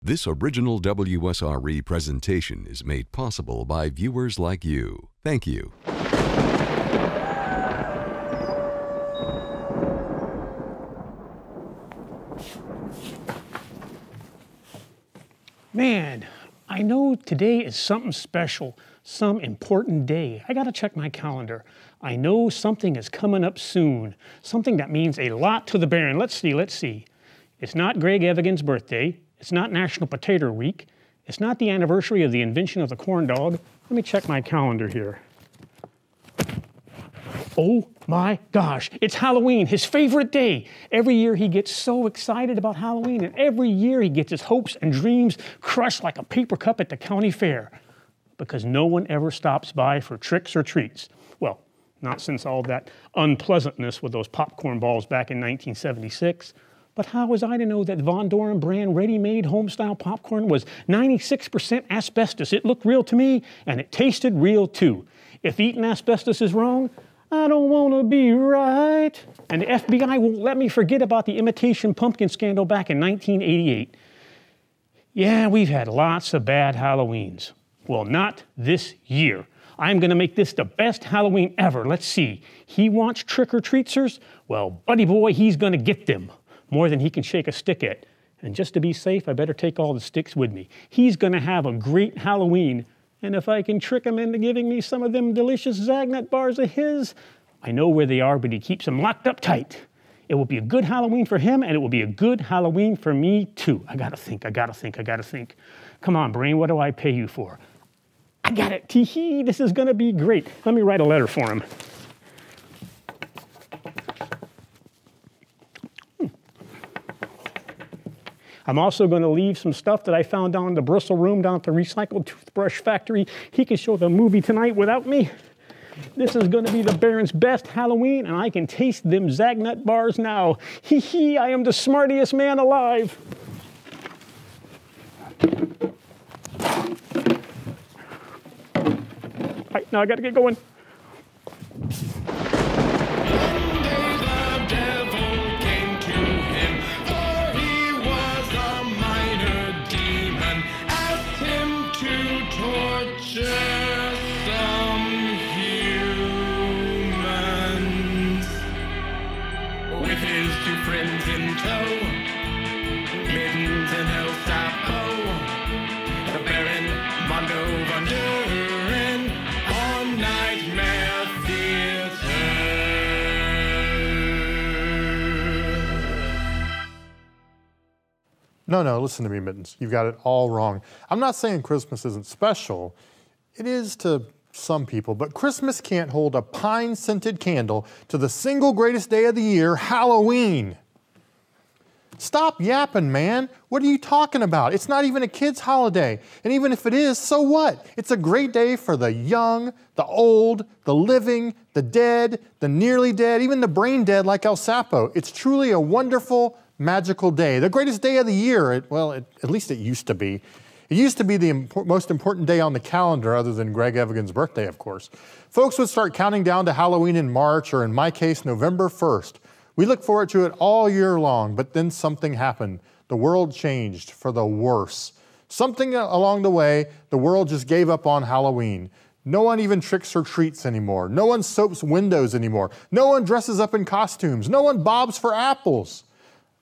This original WSRE presentation is made possible by viewers like you. Thank you. Man, I know today is something special, some important day. I gotta check my calendar. I know something is coming up soon, something that means a lot to the Baron. Let's see. It's not Greg Evigan's birthday. It's not National Potato Week. It's not the anniversary of the invention of the corn dog. Let me check my calendar here. Oh my gosh, it's Halloween, his favorite day. Every year he gets so excited about Halloween, and every year he gets his hopes and dreams crushed like a paper cup at the county fair, because no one ever stops by for tricks or treats. Well, not since all that unpleasantness with those popcorn balls back in 1976. But how was I to know that Von Doren brand ready-made home-style popcorn was 96% asbestos? It looked real to me, and it tasted real too. If eating asbestos is wrong, I don't want to be right. And the FBI won't let me forget about the imitation pumpkin scandal back in 1988. Yeah, we've had lots of bad Halloweens. Well, not this year. I'm going to make this the best Halloween ever. Let's see. He wants trick-or-treaters? Well, buddy boy, he's going to get them. More than he can shake a stick at. And just to be safe, I better take all the sticks with me. He's going to have a great Halloween. And if I can trick him into giving me some of them delicious Zagnut bars of his, I know where they are, but he keeps them locked up tight. It will be a good Halloween for him, and it will be a good Halloween for me, too. I gotta think. Come on, brain, what do I pay you for? I got it. Tee-hee, this is gonna be great. Let me write a letter for him. I'm also going to leave some stuff that I found down in the bristle room down at the recycled toothbrush factory. He can show the movie tonight without me. This is going to be the Baron's best Halloween, and I can taste them Zagnut bars now. Hee hee, I am the smartest man alive. All right, now I got to get going. No, listen to me, Mittens. You've got it all wrong. I'm not saying Christmas isn't special. It is to some people, but Christmas can't hold a pine-scented candle to the single greatest day of the year, Halloween. Stop yapping, man. What are you talking about? It's not even a kid's holiday. And even if it is, so what? It's a great day for the young, the old, the living, the dead, the nearly dead, even the brain dead like El Sapo. It's truly a wonderful, magical day. The greatest day of the year. At least it used to be. It used to be the most important day on the calendar other than Greg Evigan's birthday, of course. Folks would start counting down to Halloween in March, or in my case, November 1st. We look forward to it all year long, but then something happened. The world changed for the worse. Something along the way, the world just gave up on Halloween. No one even tricks or treats anymore. No one soaps windows anymore. No one dresses up in costumes. No one bobs for apples.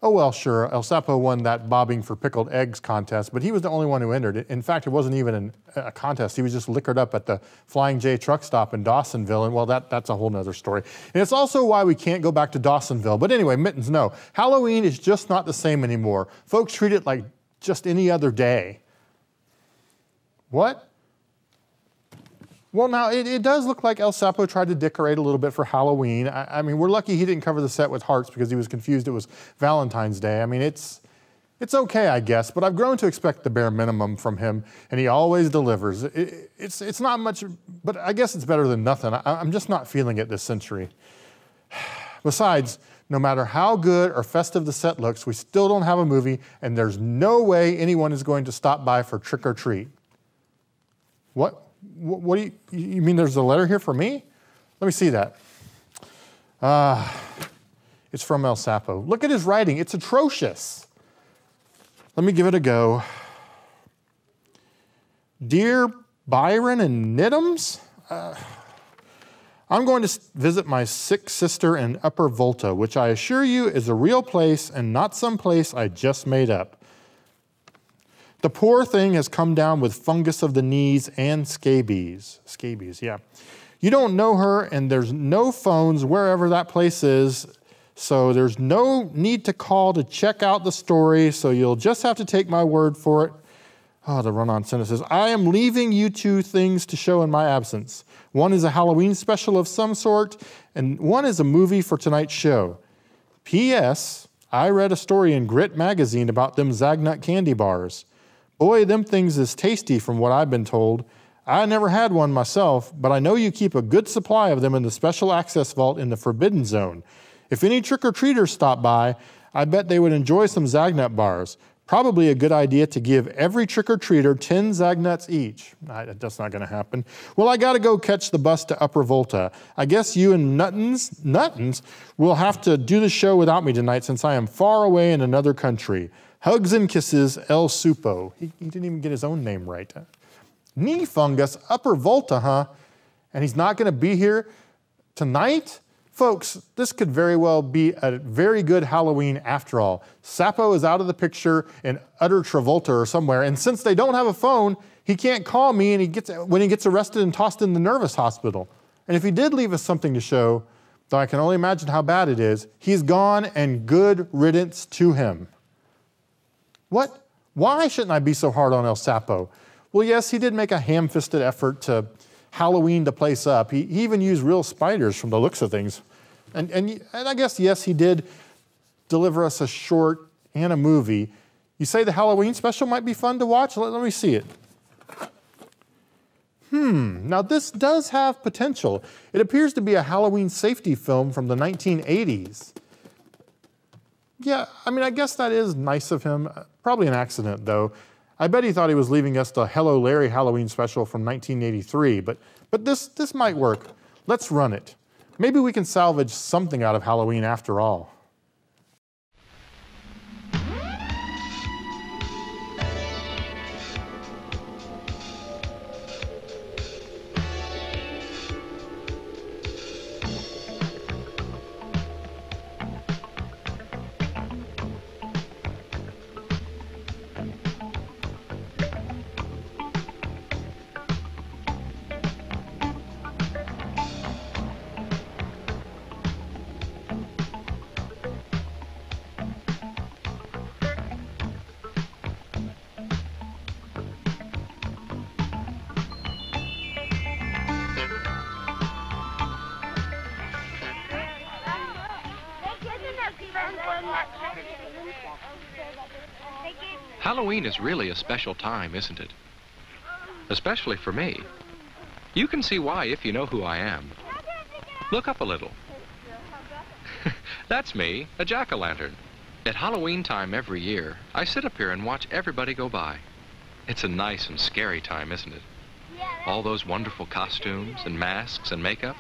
Oh well, sure, El Sapo won that bobbing for pickled eggs contest, but he was the only one who entered it. In fact, it wasn't even a contest. He was just liquored up at the Flying J truck stop in Dawsonville, and well, that's a whole nother story. And it's also why we can't go back to Dawsonville. But anyway, Mittens, no. Halloween is just not the same anymore. Folks treat it like just any other day. What? Well, now, it does look like El Sapo tried to decorate a little bit for Halloween. I mean, we're lucky he didn't cover the set with hearts because he was confused it was Valentine's Day. I mean, it's okay, I guess, but I've grown to expect the bare minimum from him, and he always delivers. It's not much, but I guess it's better than nothing. I'm just not feeling it this century. Besides, no matter how good or festive the set looks, we still don't have a movie, and there's no way anyone is going to stop by for trick or treat. What do you mean there's a letter here for me? Let me see that. It's from El Sapo. Look at his writing, it's atrocious. Let me give it a go. Dear Byron and Niddums, I'm going to visit my sick sister in Upper Volta, which I assure you is a real place and not some place I just made up. The poor thing has come down with fungus of the knees and scabies. Scabies, yeah. You don't know her, and there's no phones wherever that place is, so there's no need to call to check out the story, so you'll just have to take my word for it. Oh, the run-on sentences. I am leaving you 2 things to show in my absence. One is a Halloween special of some sort, and one is a movie for tonight's show. P.S. I read a story in Grit magazine about them Zagnut candy bars. Boy, them things is tasty from what I've been told. I never had one myself, but I know you keep a good supply of them in the special access vault in the Forbidden Zone. If any trick-or-treaters stop by, I bet they would enjoy some Zagnut bars. Probably a good idea to give every trick-or-treater 10 Zagnuts each. That's not going to happen. Well, I got to go catch the bus to Upper Volta. I guess you and Nuttons will have to do the show without me tonight since I am far away in another country. Hugs and kisses, El Supo. He didn't even get his own name right. Knee fungus, Upper Volta, huh? And he's not going to be here tonight? Folks, this could very well be a very good Halloween after all. Sapo is out of the picture in utter Travolta or somewhere, and since they don't have a phone, he can't call me when he gets arrested and tossed in the nervous hospital. And if he did leave us something to show, though I can only imagine how bad it is, he's gone and good riddance to him. What? Why shouldn't I be so hard on El Sapo? Well, yes, he did make a ham-fisted effort to Halloween the place up. He even used real spiders from the looks of things. And I guess, yes, he did deliver us a short and a movie. You say the Halloween special might be fun to watch? Let me see it. Now this does have potential. It appears to be a Halloween safety film from the 1980s. Yeah, I mean, I guess that is nice of him. Probably an accident, though. I bet he thought he was leaving us the Hello Larry Halloween special from 1983, but this might work. Let's run it. Maybe we can salvage something out of Halloween after all. Halloween is really a special time, isn't it? Especially for me. You can see why if you know who I am. Look up a little. That's me, a jack-o'-lantern. At Halloween time every year, I sit up here and watch everybody go by. It's a nice and scary time, isn't it? All those wonderful costumes and masks and makeup.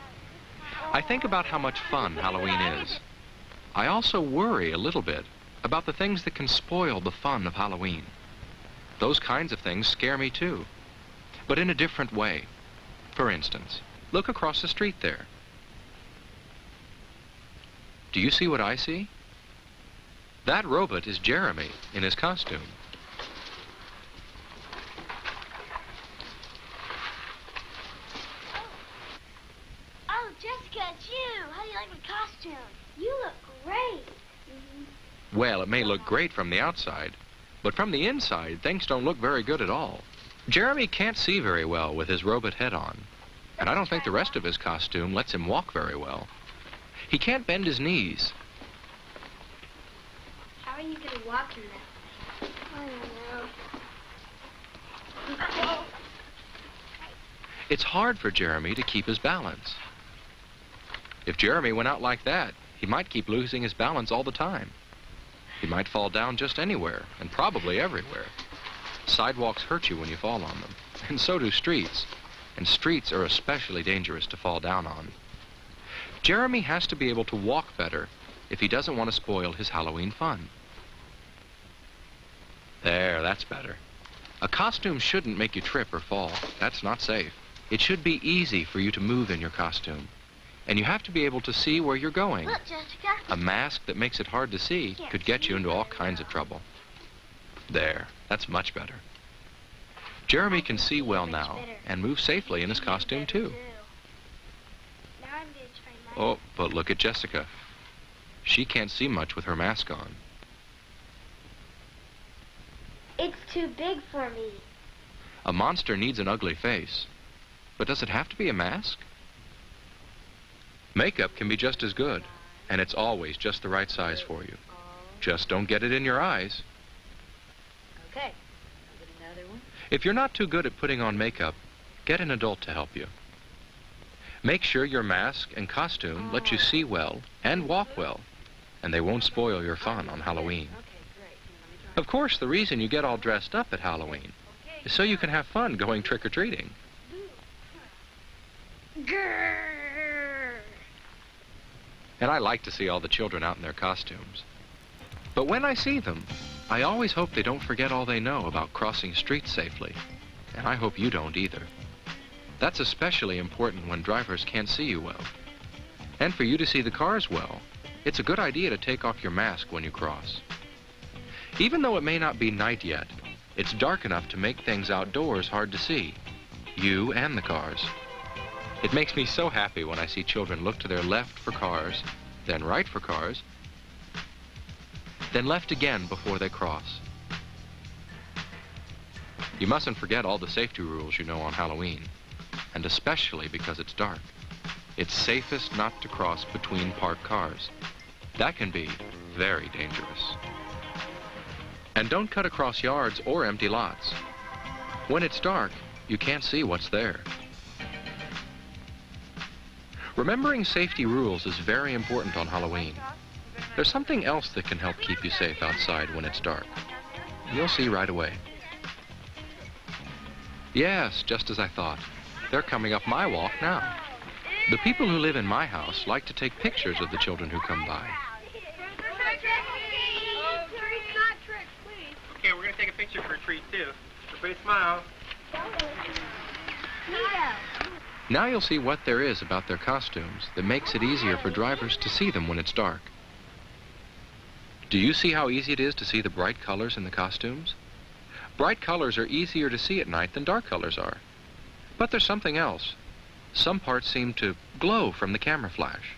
I think about how much fun Halloween is. I also worry a little bit about the things that can spoil the fun of Halloween. Those kinds of things scare me too, but in a different way. For instance, look across the street there. Do you see what I see? That robot is Jeremy in his costume. Oh, Jessica, it's you. How do you like my costume? You look great. Well, it may look great from the outside, but from the inside, things don't look very good at all. Jeremy can't see very well with his robot head on, and I don't think the rest of his costume lets him walk very well. He can't bend his knees. How are you going to walk in that? I don't know. It's hard for Jeremy to keep his balance. If Jeremy went out like that, he might keep losing his balance all the time. He might fall down just anywhere, and probably everywhere. Sidewalks hurt you when you fall on them, and so do streets. And streets are especially dangerous to fall down on. Jeremy has to be able to walk better if he doesn't want to spoil his Halloween fun. There, that's better. A costume shouldn't make you trip or fall. That's not safe. It should be easy for you to move in your costume. And you have to be able to see where you're going. Look, Jessica. A mask that makes it hard to see could get you into all kinds of trouble. There, that's much better. Jeremy can see well now and move safely in his costume too. Now I'm going to try my... Oh, but look at Jessica. She can't see much with her mask on. It's too big for me. A monster needs an ugly face. But does it have to be a mask? Makeup can be just as good, and it's always just the right size for you. Just don't get it in your eyes. Okay. Get another one. If you're not too good at putting on makeup, get an adult to help you. Make sure your mask and costume let you see well and walk well, and they won't spoil your fun on Halloween. Okay, great. Of course, the reason you get all dressed up at Halloween is so you can have fun going trick-or-treating. Grrr. And I like to see all the children out in their costumes. But when I see them, I always hope they don't forget all they know about crossing streets safely. And I hope you don't either. That's especially important when drivers can't see you well. And for you to see the cars well, it's a good idea to take off your mask when you cross. Even though it may not be night yet, it's dark enough to make things outdoors hard to see, you and the cars. It makes me so happy when I see children look to their left for cars, then right for cars, then left again before they cross. You mustn't forget all the safety rules you know on Halloween, and especially because it's dark. It's safest not to cross between parked cars. That can be very dangerous. And don't cut across yards or empty lots. When it's dark, you can't see what's there. Remembering safety rules is very important on Halloween. There's something else that can help keep you safe outside when it's dark. You'll see right away. Yes, just as I thought. They're coming up my walk now. The people who live in my house like to take pictures of the children who come by. Okay, we're going to take a picture for a treat, too. Everybody smile. Now you'll see what there is about their costumes that makes it easier for drivers to see them when it's dark. Do you see how easy it is to see the bright colors in the costumes? Bright colors are easier to see at night than dark colors are. But there's something else. Some parts seem to glow from the camera flash.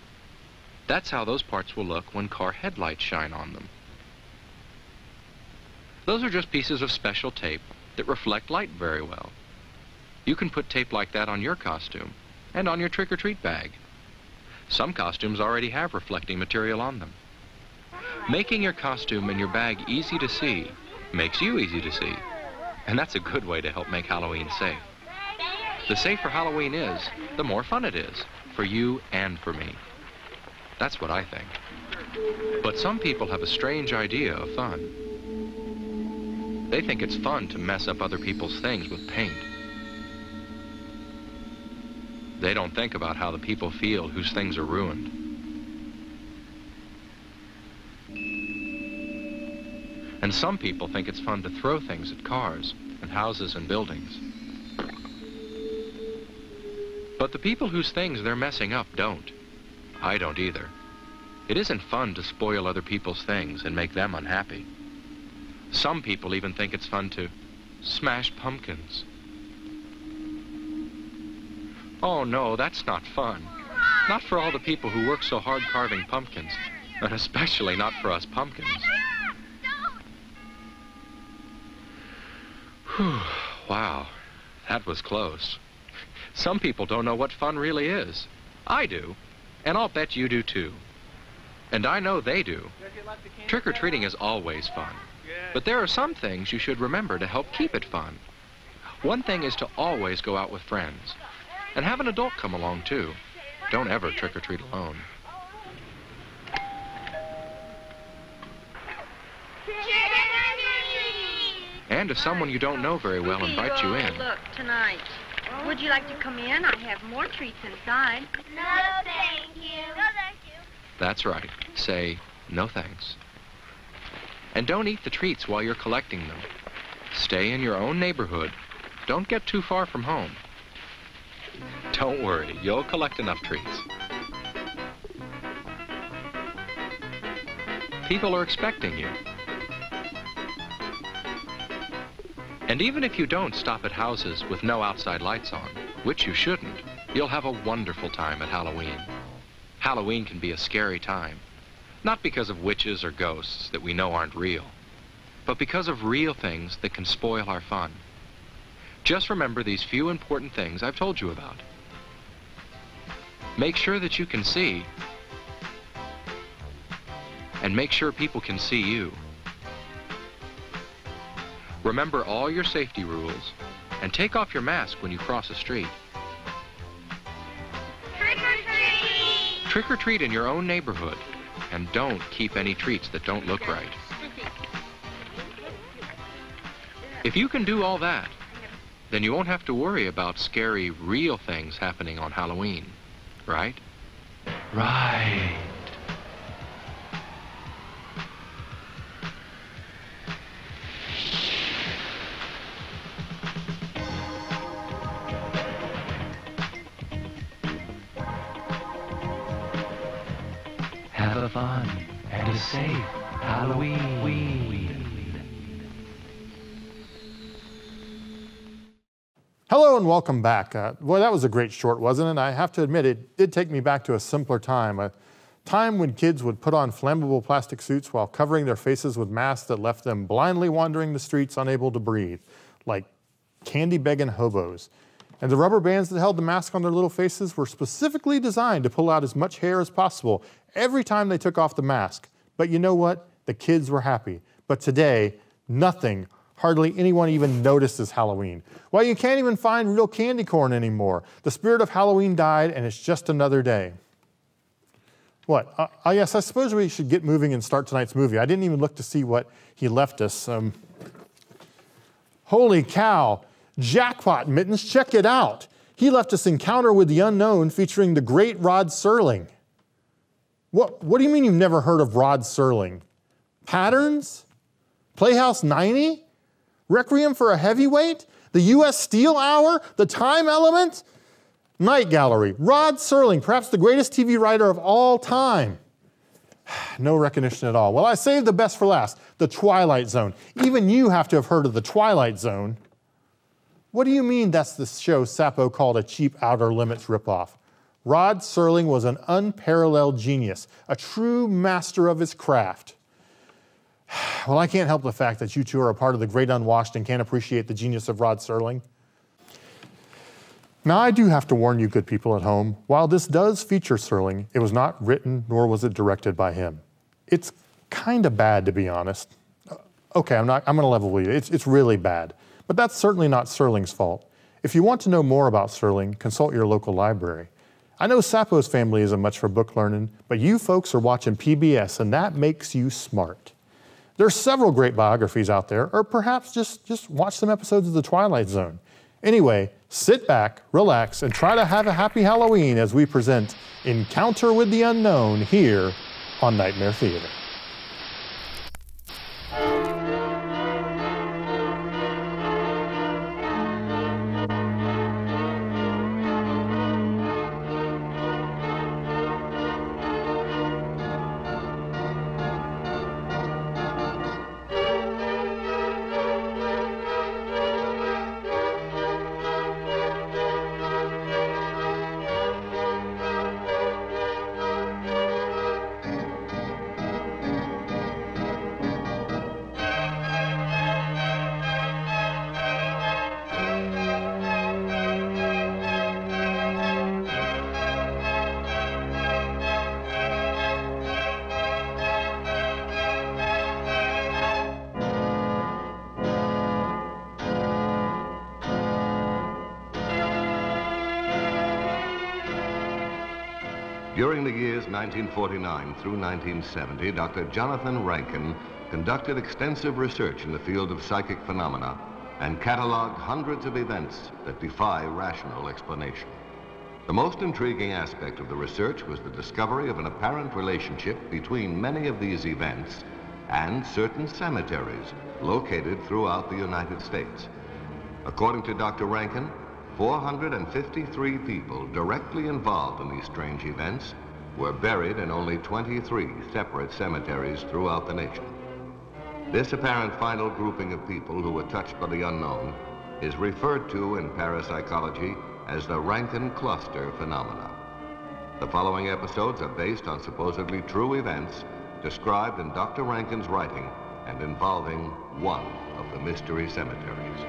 That's how those parts will look when car headlights shine on them. Those are just pieces of special tape that reflect light very well. You can put tape like that on your costume and on your trick-or-treat bag. Some costumes already have reflecting material on them. Making your costume and your bag easy to see makes you easy to see, and that's a good way to help make Halloween safe. The safer Halloween is, the more fun it is, for you and for me. That's what I think. But some people have a strange idea of fun. They think it's fun to mess up other people's things with paint. They don't think about how the people feel whose things are ruined. And some people think it's fun to throw things at cars and houses and buildings. But the people whose things they're messing up don't. I don't either. It isn't fun to spoil other people's things and make them unhappy. Some people even think it's fun to smash pumpkins. Oh no, that's not fun. Not for all the people who work so hard carving pumpkins, and especially not for us pumpkins. Whew, wow, that was close. Some people don't know what fun really is. I do, and I'll bet you do too. And I know they do. Trick-or-treating is always fun. But there are some things you should remember to help keep it fun. One thing is to always go out with friends. And have an adult come along too. Don't ever trick-or-treat alone. And if someone you don't know very well invites you in. Look, tonight. Would you like to come in? I have more treats inside. No, thank you. No, thank you. That's right. Say, no thanks. And don't eat the treats while you're collecting them. Stay in your own neighborhood. Don't get too far from home. Don't worry, you'll collect enough treats. People are expecting you. And even if you don't stop at houses with no outside lights on, which you shouldn't, you'll have a wonderful time at Halloween. Halloween can be a scary time, not because of witches or ghosts that we know aren't real, but because of real things that can spoil our fun. Just remember these few important things I've told you about. Make sure that you can see, and make sure people can see you. Remember all your safety rules, and take off your mask when you cross a street. Trick or treat! Trick or treat in your own neighborhood, and don't keep any treats that don't look right. If you can do all that, then you won't have to worry about scary, real things happening on Halloween, right? Right. Have a fun and a safe Halloween. Hello and welcome back. Boy, that was a great short, wasn't it? I have to admit, it did take me back to a simpler time, a time when kids would put on flammable plastic suits while covering their faces with masks that left them blindly wandering the streets unable to breathe, like candy-begging hobos. And the rubber bands that held the mask on their little faces were specifically designed to pull out as much hair as possible every time they took off the mask. But you know what? The kids were happy. But today, nothing, hardly anyone even notices Halloween. Well, you can't even find real candy corn anymore. The spirit of Halloween died, and it's just another day. What? Yes, I suppose we should get moving and start tonight's movie. I didn't even look to see what he left us. Holy cow. Jackpot, Mittens, check it out. He left us Encounter with the Unknown featuring the great Rod Serling. What do you mean you've never heard of Rod Serling? Patterns? Playhouse 90? Requiem for a Heavyweight? The U.S. Steel Hour? The Time Element? Night Gallery. Rod Serling, perhaps the greatest TV writer of all time. No recognition at all. Well, I saved the best for last, The Twilight Zone. Even you have to have heard of The Twilight Zone. What do you mean that's the show Sapo called a cheap Outer Limits ripoff? Rod Serling was an unparalleled genius, a true master of his craft. Well, I can't help the fact that you two are a part of the great unwashed and can't appreciate the genius of Rod Serling. Now, I do have to warn you good people at home, while this does feature Serling, it was not written nor was it directed by him. It's kind of bad, to be honest. Okay, I'm going to level with you. It's really bad. But that's certainly not Serling's fault. If you want to know more about Serling, consult your local library. I know Sapo's family isn't much for book learning, but you folks are watching PBS, and that makes you smart. There's several great biographies out there, or perhaps just watch some episodes of The Twilight Zone. Anyway, sit back, relax, and try to have a happy Halloween as we present Encounter with the Unknown here on Nightmare Theater. During the years 1949 through 1970, Dr. Jonathan Rankin conducted extensive research in the field of psychic phenomena and cataloged hundreds of events that defy rational explanation. The most intriguing aspect of the research was the discovery of an apparent relationship between many of these events and certain cemeteries located throughout the United States. According to Dr. Rankin, 453 people directly involved in these strange events were buried in only 23 separate cemeteries throughout the nation. This apparent final grouping of people who were touched by the unknown is referred to in parapsychology as the Rankin cluster phenomena. The following episodes are based on supposedly true events described in Dr. Rankin's writing and involving one of the mystery cemeteries.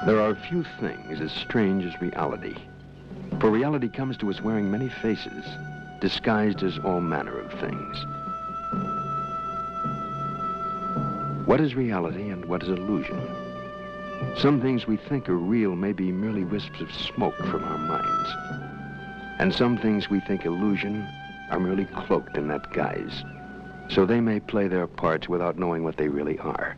There are few things as strange as reality, for reality comes to us wearing many faces, disguised as all manner of things. What is reality and what is illusion? Some things we think are real may be merely wisps of smoke from our minds, and some things we think illusion are merely cloaked in that guise, so they may play their parts without knowing what they really are.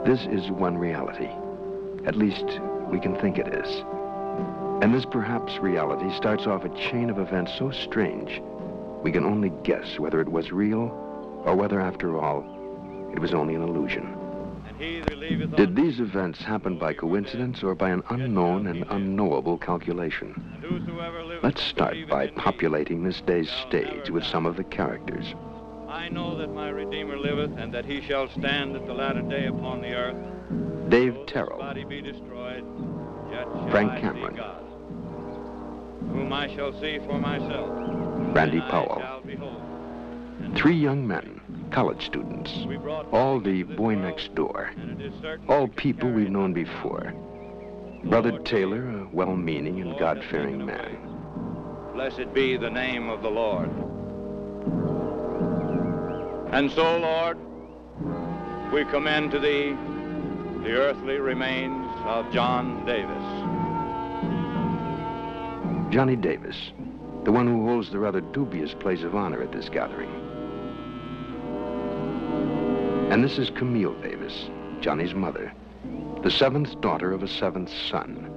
This is one reality. At least, we can think it is. And this perhaps reality starts off a chain of events so strange, we can only guess whether it was real or whether, after all, it was only an illusion. Did these events happen by coincidence or by an unknown and unknowable calculation? Let's start by populating this day's stage with some of the characters. I know that my Redeemer liveth, and that he shall stand at the latter day upon the earth. Dave Terrell, Body be destroyed, yet shall Frank I Cameron, see God, whom I shall see for myself. Randy and I Powell. shall behold. Three young men, college students, all the boy next door, all people we've known before. Brother Taylor, a well-meaning and God-fearing man. Blessed be the name of the Lord. And so, Lord, we commend to thee the earthly remains of John Davis. Johnny Davis, the one who holds the rather dubious place of honor at this gathering. And this is Camille Davis, Johnny's mother, the seventh daughter of a seventh son.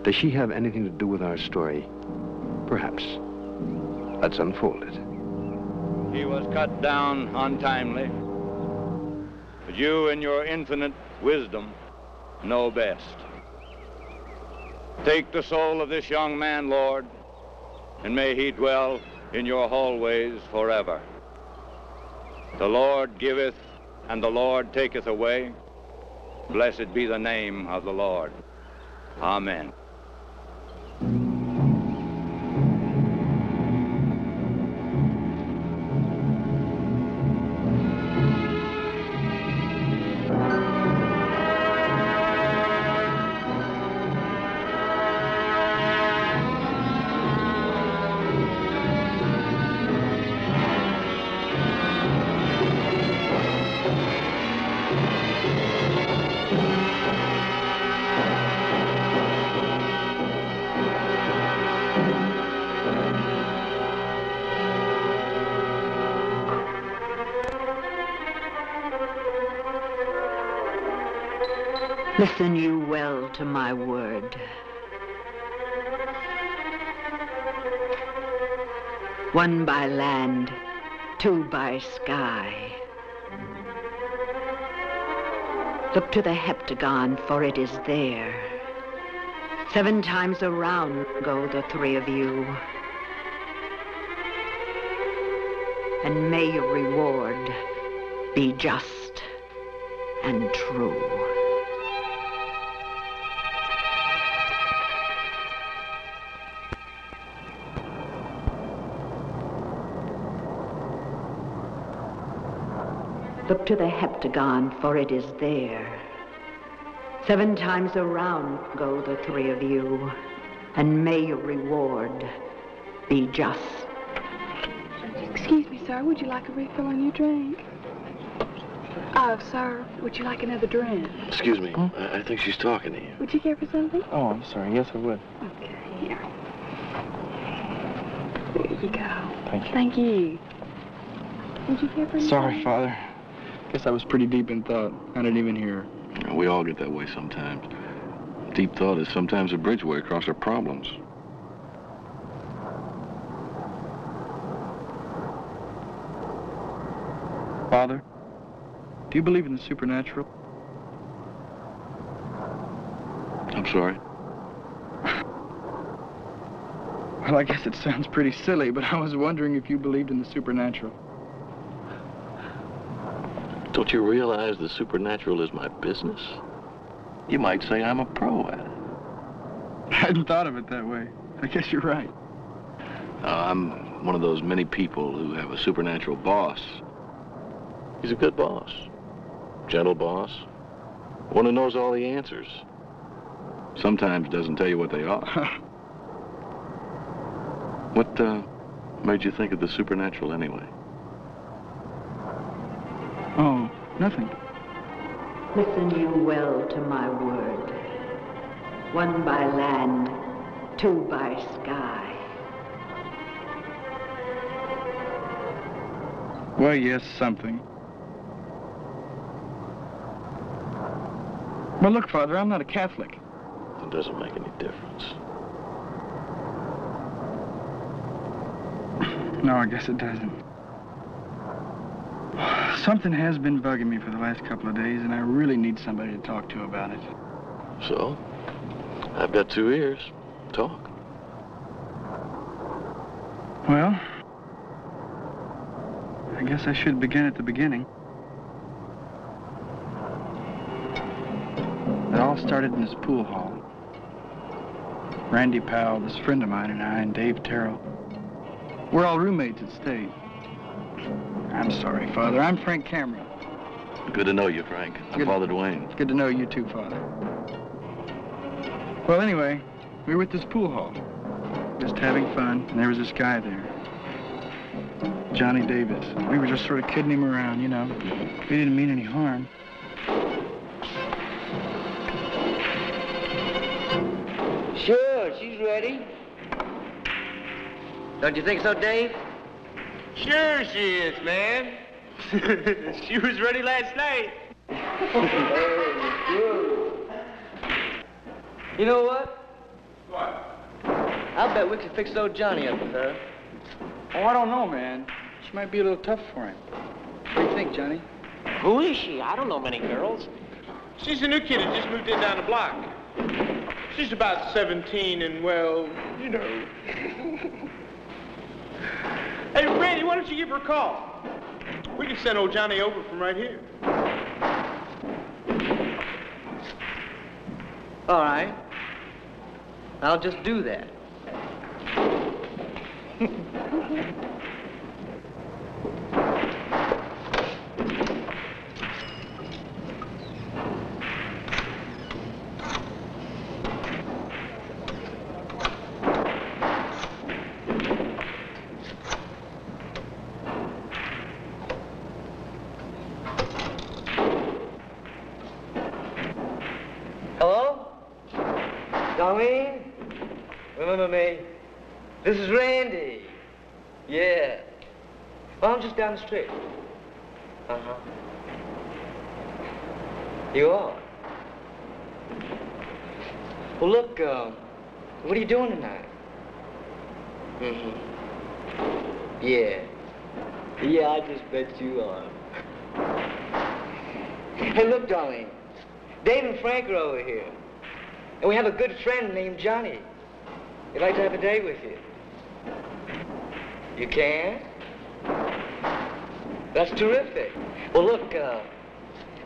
Does she have anything to do with our story? Perhaps. Let's unfold it. He was cut down untimely, but you in your infinite wisdom know best. Take the soul of this young man, Lord, and may he dwell in your hallways forever. The Lord giveth, and the Lord taketh away. Blessed be the name of the Lord. Amen. Listen you well to my word. One by land, two by sky. Look to the heptagon, for it is there. 7 times around go the 3 of you. And may your reward be just and true. Look to the heptagon, for it is there. 7 times around go the 3 of you, and may your reward be just. Excuse me, sir, would you like a refill on your drink? Sir, would you like another drink? Excuse me, I think she's talking to you. Would you care for something? Oh, I'm sorry. Yes, I would. Okay, here. There you go. Thank you. Thank you. Would you care for anything? Sorry, Father. Guess I was pretty deep in thought. I didn't even hear. We all get that way sometimes. Deep thought is sometimes a bridgeway across our problems. Father, do you believe in the supernatural? I'm sorry? Well, I guess it sounds pretty silly, but I was wondering if you believed in the supernatural. Don't you realize the supernatural is my business? You might say I'm a pro at it. I hadn't thought of it that way. I guess you're right. I'm one of those many people who have a supernatural boss. He's a good boss. Gentle boss. One who knows all the answers. Sometimes doesn't tell you what they are. What made you think of the supernatural anyway? Oh, nothing. Listen you well to my word. 1 by land, 2 by sky. Well, yes, something. Well, look, Father, I'm not a Catholic. It doesn't make any difference. No, I guess it doesn't. Something has been bugging me for the last couple of days, and I really need somebody to talk to about it. So, I've got 2 ears. Talk. Well, I guess I should begin at the beginning. It all started in this pool hall. Randy Powell, this friend of mine, and I, and Dave Terrell. We're all roommates at State. I'm sorry, Father. I'm Frank Cameron. Good to know you, Frank. I'm Father Dwayne. It's good to know you too, Father. Well, anyway, we were at this pool hall, just having fun, and there was this guy there, Johnny Davis. We were just sort of kidding him around, you know. We didn't mean any harm. Sure, she's ready. Don't you think so, Dave? Sure she is, man. She was ready last night. You know what? What? I'll bet we could fix old Johnny up with her. Oh, I don't know, man. She might be a little tough for him. What do you think, Johnny? Who is she? I don't know many girls. She's a new kid that just moved in down the block. She's about 17 and, well, you know. Hey, Randy, why don't you give her a call? We can send old Johnny over from right here. All right. I'll just do that. Hello? Darlene? Remember me? This is Randy. Yeah. Well, I'm just down the street. Uh-huh. You are? Well, look, what are you doing tonight? Mm-hmm. Yeah. Yeah, I just bet you are. Hey, look, darling. Dave and Frank are over here. And we have a good friend named Johnny. He'd like to have a day with you. You can? That's terrific. Well, look,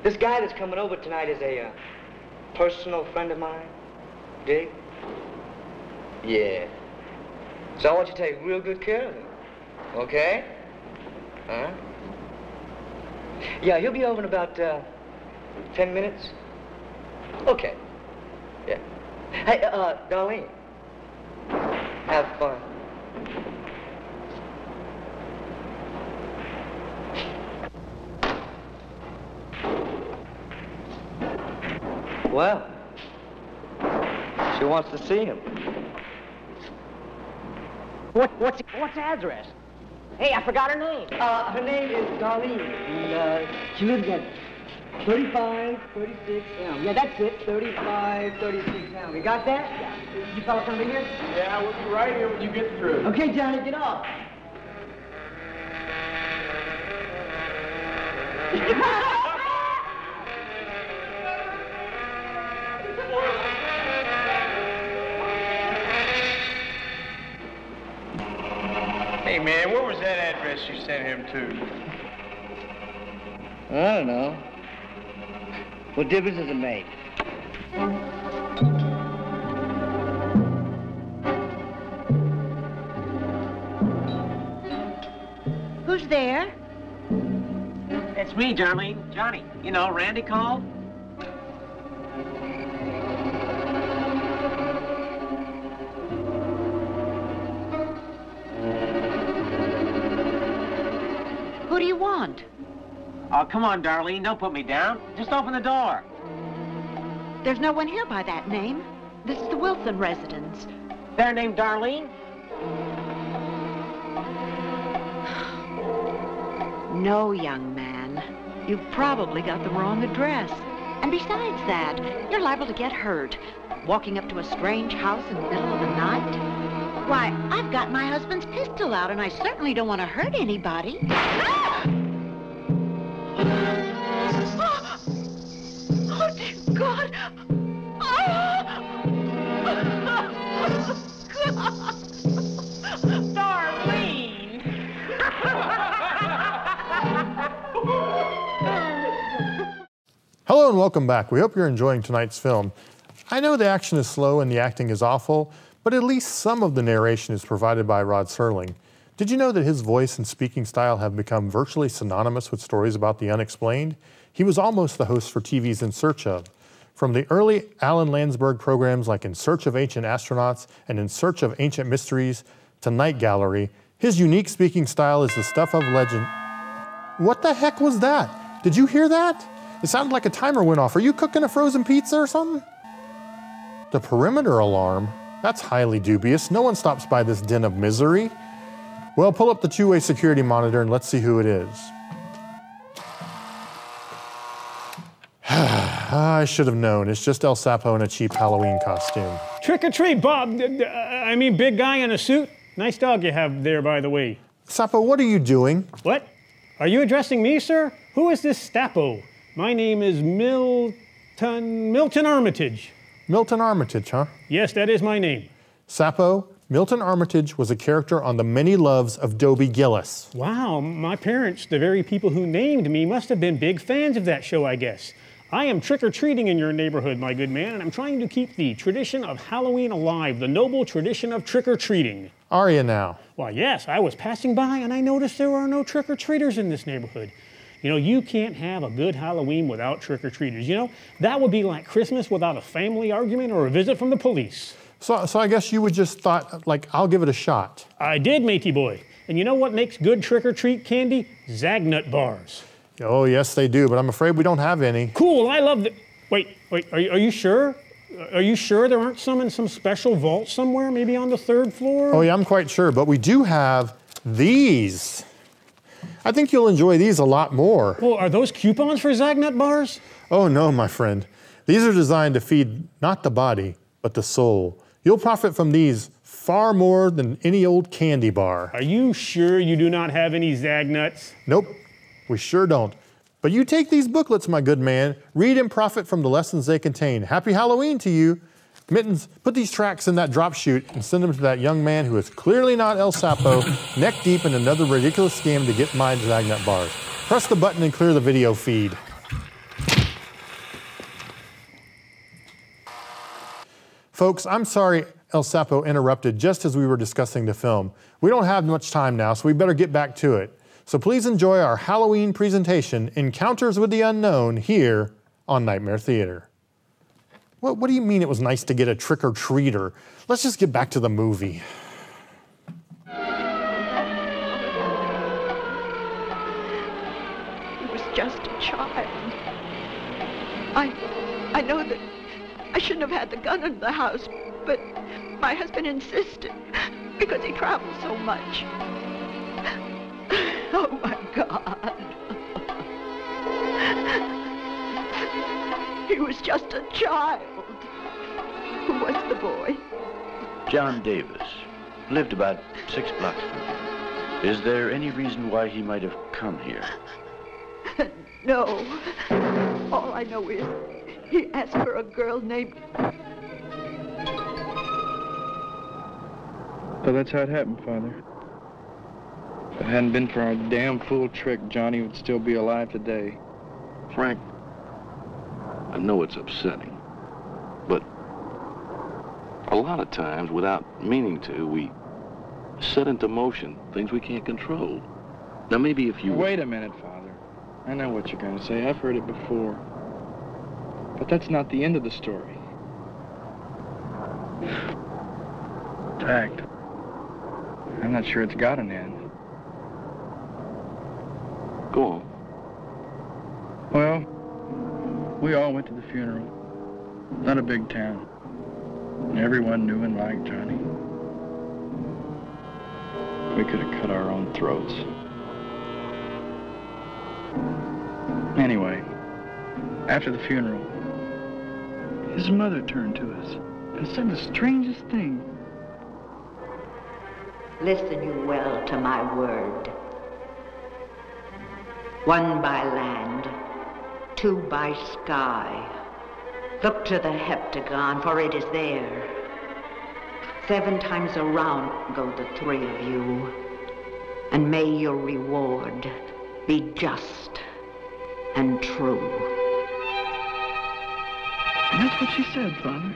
this guy that's coming over tonight is a personal friend of mine. Dig? Yeah. So I want you to take real good care of him. Okay? Huh? Yeah, he'll be over in about 10 minutes. Okay. Yeah. Hey, Darlene. Have fun. Well, she wants to see him. What's the address? Hey, I forgot her name. Her name is Darlene, and she lives at 3536 Elm. Yeah, that's it, 3536 Elm. You got that? Yeah. You fellas come in here? Yeah, we'll be right here when you get through. Okay, Johnny, get off. Hey, man, where was that address you sent him to? I don't know. What difference does it make? Who's there? It's me, Darlene. Johnny. You know, Randy called. Who do you want? Oh, come on, Darlene. Don't put me down. Just open the door. There's no one here by that name. This is the Wilson residence. They're named Darlene? No, young man. You've probably got the wrong address. And besides that, you're liable to get hurt. Walking up to a strange house in the middle of the night. Why, I've got my husband's pistol out, and I certainly don't want to hurt anybody. Oh, dear God! Darlene! Hello and welcome back. We hope you're enjoying tonight's film. I know the action is slow and the acting is awful, but at least some of the narration is provided by Rod Serling. Did you know that his voice and speaking style have become virtually synonymous with stories about the unexplained? He was almost the host for TV's In Search Of. From the early Alan Landsberg programs like In Search of Ancient Astronauts and In Search of Ancient Mysteries to Night Gallery, his unique speaking style is the stuff of legend. What the heck was that? Did you hear that? It sounded like a timer went off. Are you cooking a frozen pizza or something? The perimeter alarm? That's highly dubious. No one stops by this den of misery. Well, pull up the two-way security monitor and let's see who it is. I should have known. It's just El Sapo in a cheap Halloween costume. Trick or treat, Bob. I mean, big guy in a suit. Nice dog you have there, by the way. Sapo, what are you doing? What? Are you addressing me, sir? Who is this Stapo? My name is Milton Armitage. Milton Armitage, huh? Yes, that is my name. Sapo, Milton Armitage was a character on The Many Loves of Dobie Gillis. Wow, my parents, the very people who named me, must have been big fans of that show, I guess. I am trick-or-treating in your neighborhood, my good man, and I'm trying to keep the tradition of Halloween alive, the noble tradition of trick-or-treating. Are you now? Why, yes, I was passing by and I noticed there are no trick-or-treaters in this neighborhood. You know, you can't have a good Halloween without trick-or-treaters. You know, that would be like Christmas without a family argument or a visit from the police. So I guess you would just thought, like, I'll give it a shot. I did, matey boy. And you know what makes good trick-or-treat candy? Zagnut bars. Oh, yes, they do, but I'm afraid we don't have any. Cool, I love the... Wait, are you sure? Are you sure there aren't some in some special vault somewhere, maybe on the 3rd floor? Oh, yeah, I'm quite sure, but we do have these. I think you'll enjoy these a lot more. Well, are those coupons for Zagnut bars? Oh, no, my friend. These are designed to feed not the body, but the soul. You'll profit from these far more than any old candy bar. Are you sure you do not have any Zagnuts? Nope, we sure don't. But you take these booklets, my good man, read and profit from the lessons they contain. Happy Halloween to you. Mittens, put these tracks in that drop chute and send them to that young man who is clearly not El Sapo, neck deep in another ridiculous scam to get my Zagnut bars. Press the button and clear the video feed. Folks, I'm sorry El Sapo interrupted just as we were discussing the film. We don't have much time now, so we better get back to it. So please enjoy our Halloween presentation, Encounters with the Unknown, here on Nightmare Theater. What do you mean it was nice to get a trick-or-treater? Let's just get back to the movie. He was just a child. I know that I shouldn't have had the gun in the house, but my husband insisted because he travels so much. Oh my God. He was just a child. Who was the boy? John Davis. Lived about 6 blocks from here. Is there any reason why he might have come here? No. All I know is he asked for a girl named... So that's how it happened, Father. If it hadn't been for our damn fool trick, Johnny would still be alive today. Frank, I know it's upsetting, but a lot of times, without meaning to, we set into motion things we can't control. Now, maybe if you... Wait a minute, Father. I know what you're going to say. I've heard it before. But that's not the end of the story. In fact, I'm not sure it's got an end. Go on. Well, we all went to the funeral. Not a big town. Everyone knew and liked Johnny. We could have cut our own throats. Anyway, after the funeral, his mother turned to us and said the strangest thing. Listen you well to my word. 1 by land, 2 by sky. Look to the heptagon, for it is there. 7 times around go the 3 of you, and may your reward be just and true. And that's what she said, Father.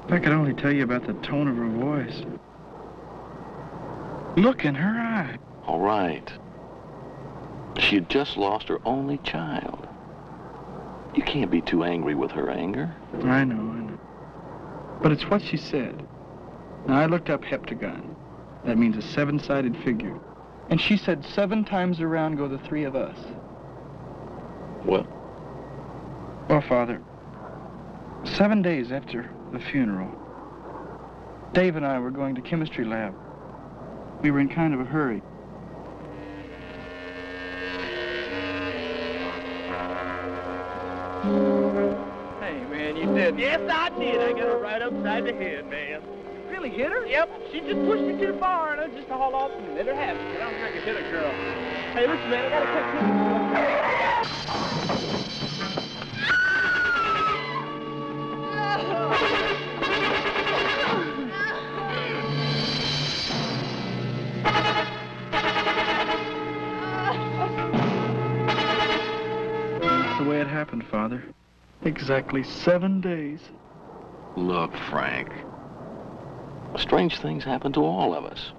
If I could only tell you about the tone of her voice. Look in her eye. All right. She had just lost her only child. You can't be too angry with her anger. I know. But it's what she said. Now, I looked up heptagon. That means a 7-sided figure. And she said 7 times around go the 3 of us. What? Well, Father, 7 days after the funeral, Dave and I were going to chemistry lab. We were in kind of a hurry. Hey, man, you did. Yes, I did. I got her right upside the head, man. Really hit her? Yep. She just pushed it too far, and I just hauled off and let her have it. I don't think I could hit a girl. Hey, listen, man, I gotta That's the way it happened, Father. Exactly 7 days. Look, Frank. Strange things happen to all of us.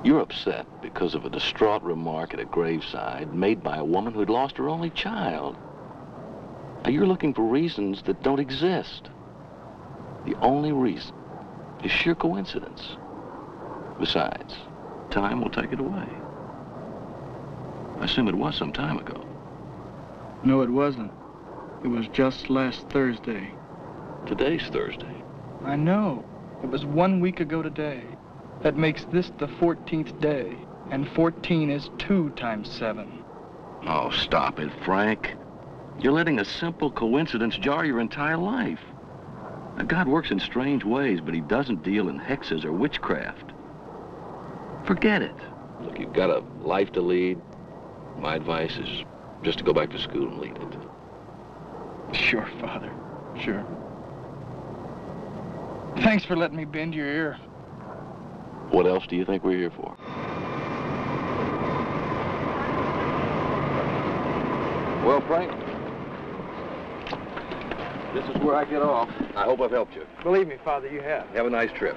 You're upset because of a distraught remark at a graveside made by a woman who had lost her only child. Now, you're looking for reasons that don't exist. The only reason is sheer coincidence. Besides, time will take it away. I assume it was some time ago. No, it wasn't. It was just last Thursday. Today's Thursday. I know. It was 1 week ago today. That makes this the 14th day. And 14 is 2 times 7. Oh, stop it, Frank. You're letting a simple coincidence jar your entire life. Now, God works in strange ways, but he doesn't deal in hexes or witchcraft. Forget it. Look, you've got a life to lead. My advice is just to go back to school and lead it. Sure, Father. Sure. Thanks for letting me bend your ear. What else do you think we're here for? Well, Frank, this is where I get off. I hope I've helped you. Believe me, Father, you have. Have a nice trip.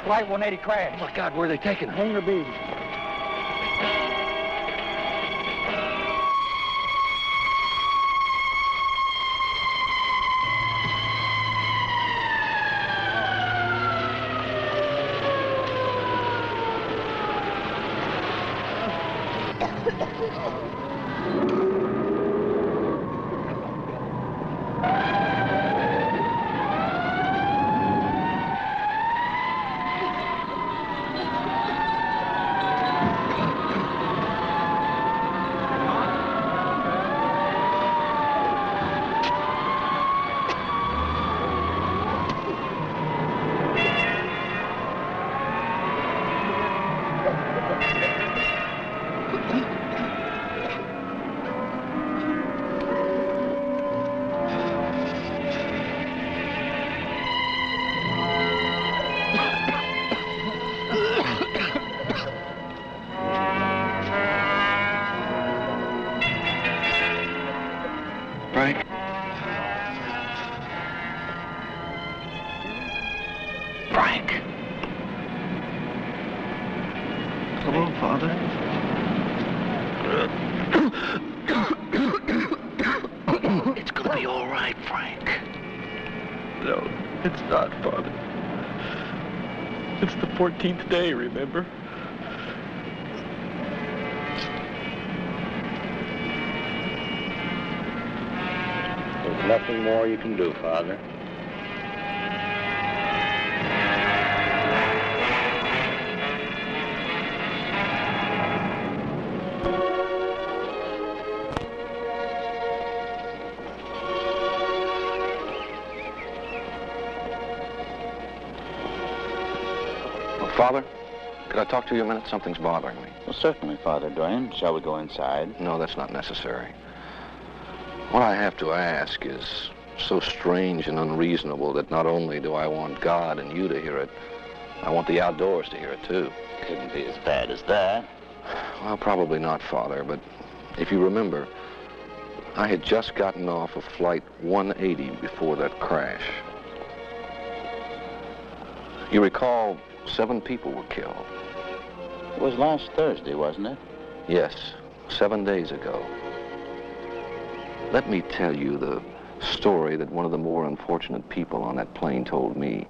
Flight 180 crash. Oh, my God, where are they taking? Hangar B. It's gonna be all right, Frank. No, it's not, Father. It's the 14th day, remember? There's nothing more you can do, Father. Father, could I talk to you a minute? Something's bothering me. Well, certainly, Father Duane. Shall we go inside? No, that's not necessary. What I have to ask is so strange and unreasonable that not only do I want God and you to hear it, I want the outdoors to hear it, too. Couldn't be as bad as that. Well, probably not, Father, but if you remember, I had just gotten off of Flight 180 before that crash. You recall 7 people were killed. It was last Thursday, wasn't it? Yes, 7 days ago. Let me tell you the story that one of the more unfortunate people on that plane told me.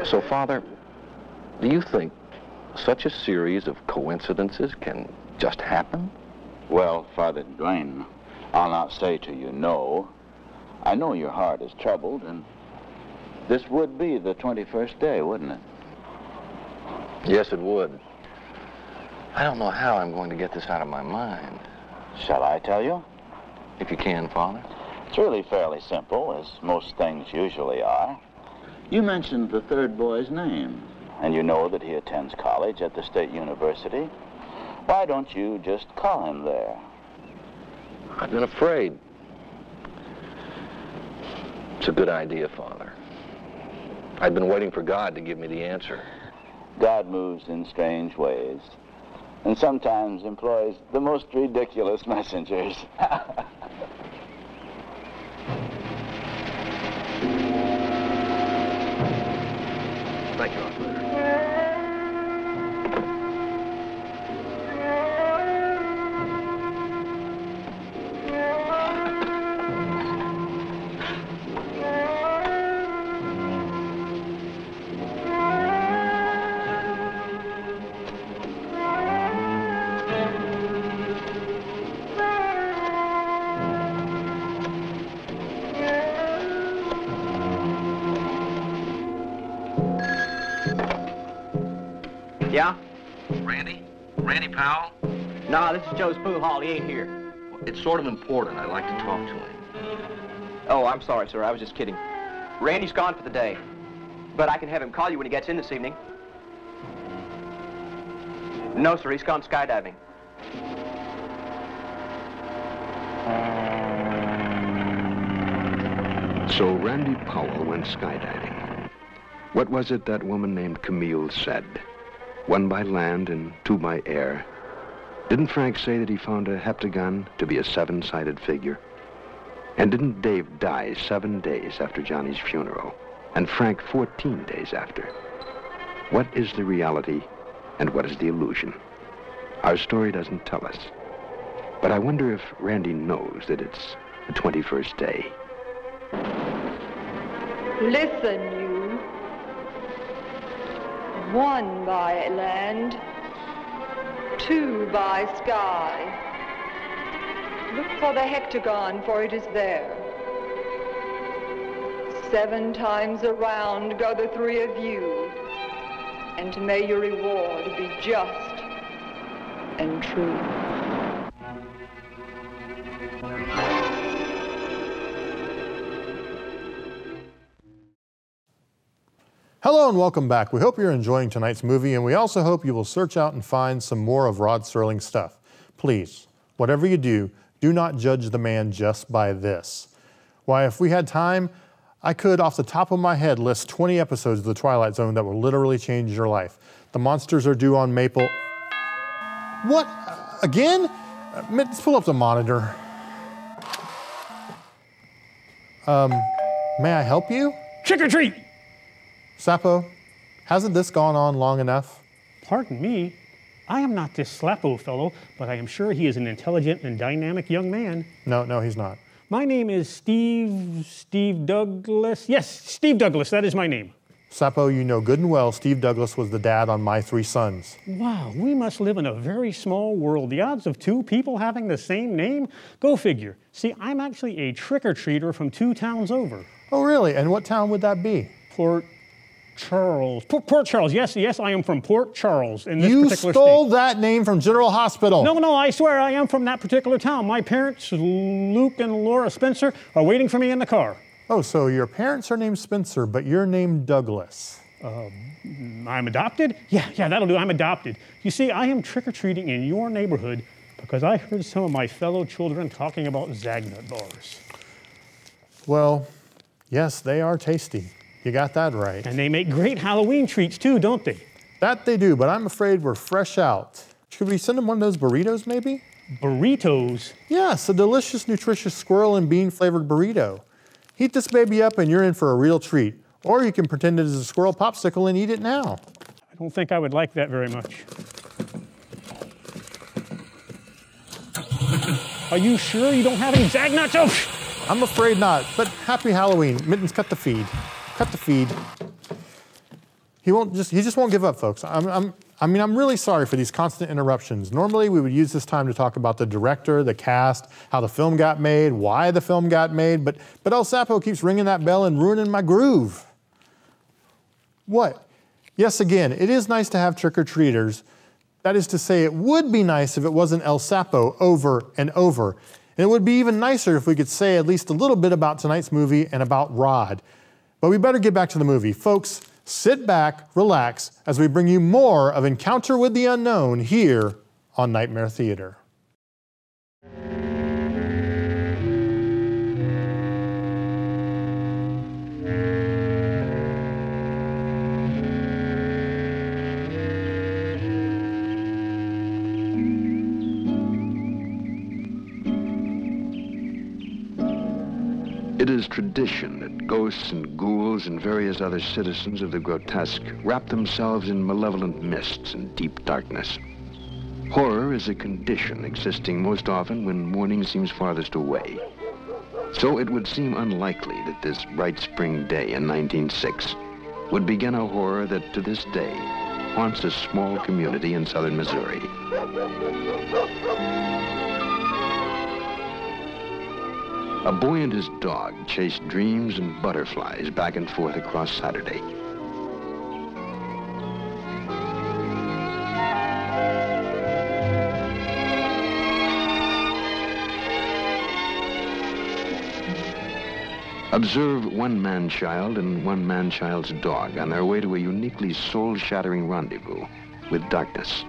So, Father, do you think such a series of coincidences can just happen? Well, Father Duane, I'll not say to you no. I know your heart is troubled, and this would be the 21st day, wouldn't it? Yes, it would. I don't know how I'm going to get this out of my mind. Shall I tell you? If you can, Father. It's really fairly simple, as most things usually are. You mentioned the third boy's name, and you know that he attends college at the State University. Why don't you just call him there? I've been afraid. It's a good idea, Father. I've been waiting for God to give me the answer. God moves in strange ways. and sometimes employs the most ridiculous messengers. Thank you, operator. Yeah? Randy? Randy Powell? No, this is Joe's pool hall. He ain't here. It's sort of important. I'd like to talk to him. Oh, I'm sorry, sir. I was just kidding. Randy's gone for the day. But I can have him call you when he gets in this evening. No, sir. He's gone skydiving. So Randy Powell went skydiving. What was it that woman named Camille said? 1 by land and 2 by air. Didn't Frank say that he found a heptagon to be a 7-sided figure? And didn't Dave die 7 days after Johnny's funeral? And Frank 14 days after? What is the reality and what is the illusion? Our story doesn't tell us. But I wonder if Randy knows that it's the 21st day. Listen, you. 1 by land, 2 by sky. Look for the hectagon, for it is there. 7 times around go the 3 of you, and may your reward be just and true. Hello and welcome back. We hope you're enjoying tonight's movie, and we also hope you will search out and find some more of Rod Serling's stuff. Please, whatever you do, do not judge the man just by this. Why, if we had time, I could, off the top of my head, list 20 episodes of The Twilight Zone that will literally change your life. The monsters are due on Maple. What? Again? Let's pull up the monitor. May I help you? Trick or treat! Sapo, hasn't this gone on long enough? Pardon me. I am not this Slappo fellow, but I am sure he is an intelligent and dynamic young man. No, he's not. My name is Steve Douglas. Yes, Steve Douglas, that is my name. Sapo, you know good and well Steve Douglas was the dad on My 3 Sons. Wow, we must live in a very small world. The odds of 2 people having the same name? Go figure. See, I'm actually a trick-or-treater from 2 towns over. Oh, really? And what town would that be? Port Charles. Port Charles. Yes, I am from Port Charles in this you particular stole state. that name from General Hospital. No, I swear I am from that particular town. My parents, Luke and Laura Spencer, are waiting for me in the car. Oh, so your parents are named Spencer, but you're named Douglas. I'm adopted? Yeah, that'll do. I'm adopted. You see, I am trick-or-treating in your neighborhood because I heard some of my fellow children talking about Zagnut bars. Well, yes, they are tasty. You got that right. And they make great Halloween treats too, don't they? That they do, but I'm afraid we're fresh out. Should we send them one of those burritos, maybe? Burritos? Yes, a delicious, nutritious squirrel and bean flavored burrito. Heat this baby up and you're in for a real treat. Or you can pretend it is a squirrel popsicle and eat it now. I don't think I would like that very much. Are you sure you don't have any Zagnuts? Oh! I'm afraid not, but happy Halloween. Mittens, cut the feed. Cut the feed. He just won't give up, folks. I'm really sorry for these constant interruptions. Normally, we would use this time to talk about the director, the cast, how the film got made, why the film got made, but El Sapo keeps ringing that bell and ruining my groove. What? Yes, again, it is nice to have trick-or-treaters. That is to say, it would be nice if it wasn't El Sapo over and over. And it would be even nicer if we could say at least a little bit about tonight's movie and about Rod. But we better get back to the movie. Folks, sit back, relax, as we bring you more of Encounter with the Unknown here on Nightmare Theater. It is tradition that ghosts and ghouls and various other citizens of the grotesque wrap themselves in malevolent mists and deep darkness. Horror is a condition existing most often when morning seems farthest away. So it would seem unlikely that this bright spring day in 1906 would begin a horror that to this day haunts a small community in southern Missouri. A boy and his dog chased dreams and butterflies back and forth across Saturday. Observe one man-child and one man-child's dog on their way to a uniquely soul-shattering rendezvous with darkness.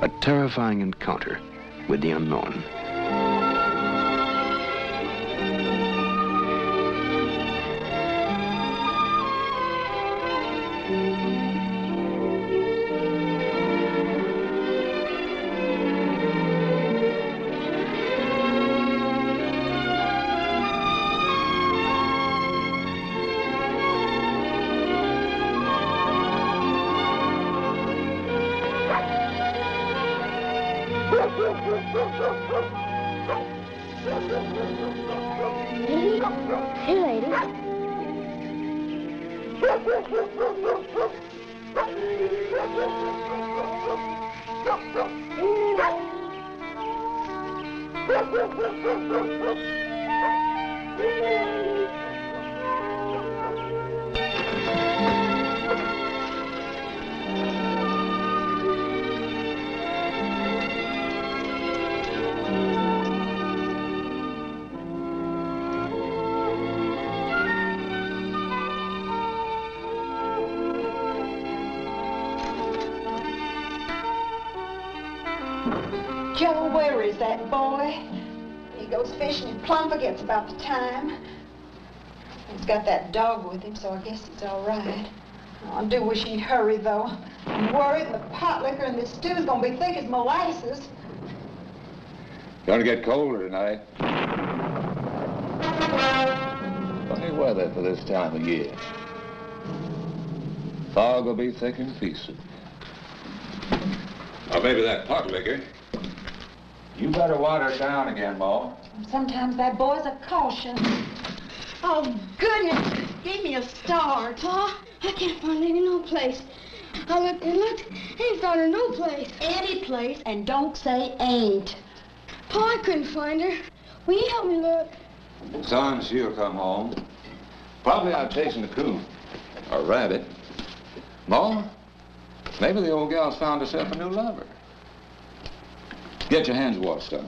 A terrifying encounter with the unknown. Hey, lady. Joe, where is that boy? He goes fishing and plumb forgets about the time. He's got that dog with him, so I guess he's all right. Oh, I do wish he'd hurry, though. I'm worried the pot liquor in this stew's gonna be thick as molasses. Gonna get colder tonight. Funny weather for this time of year. Fog will be thick and feasted. Or maybe that pot liquor. You better water it down again, Ma. Sometimes that boy's a caution. Oh, goodness. Give me a start. Pa, I can't find Lady no place. I looked and looked, ain't found her no place. Any place, and don't say ain't. Pa, I couldn't find her. Will you help me look? Son, she'll come home. Probably out chasing a coon. Or rabbit. Ma, maybe the old gal's found herself a new lover. Get your hands washed, son.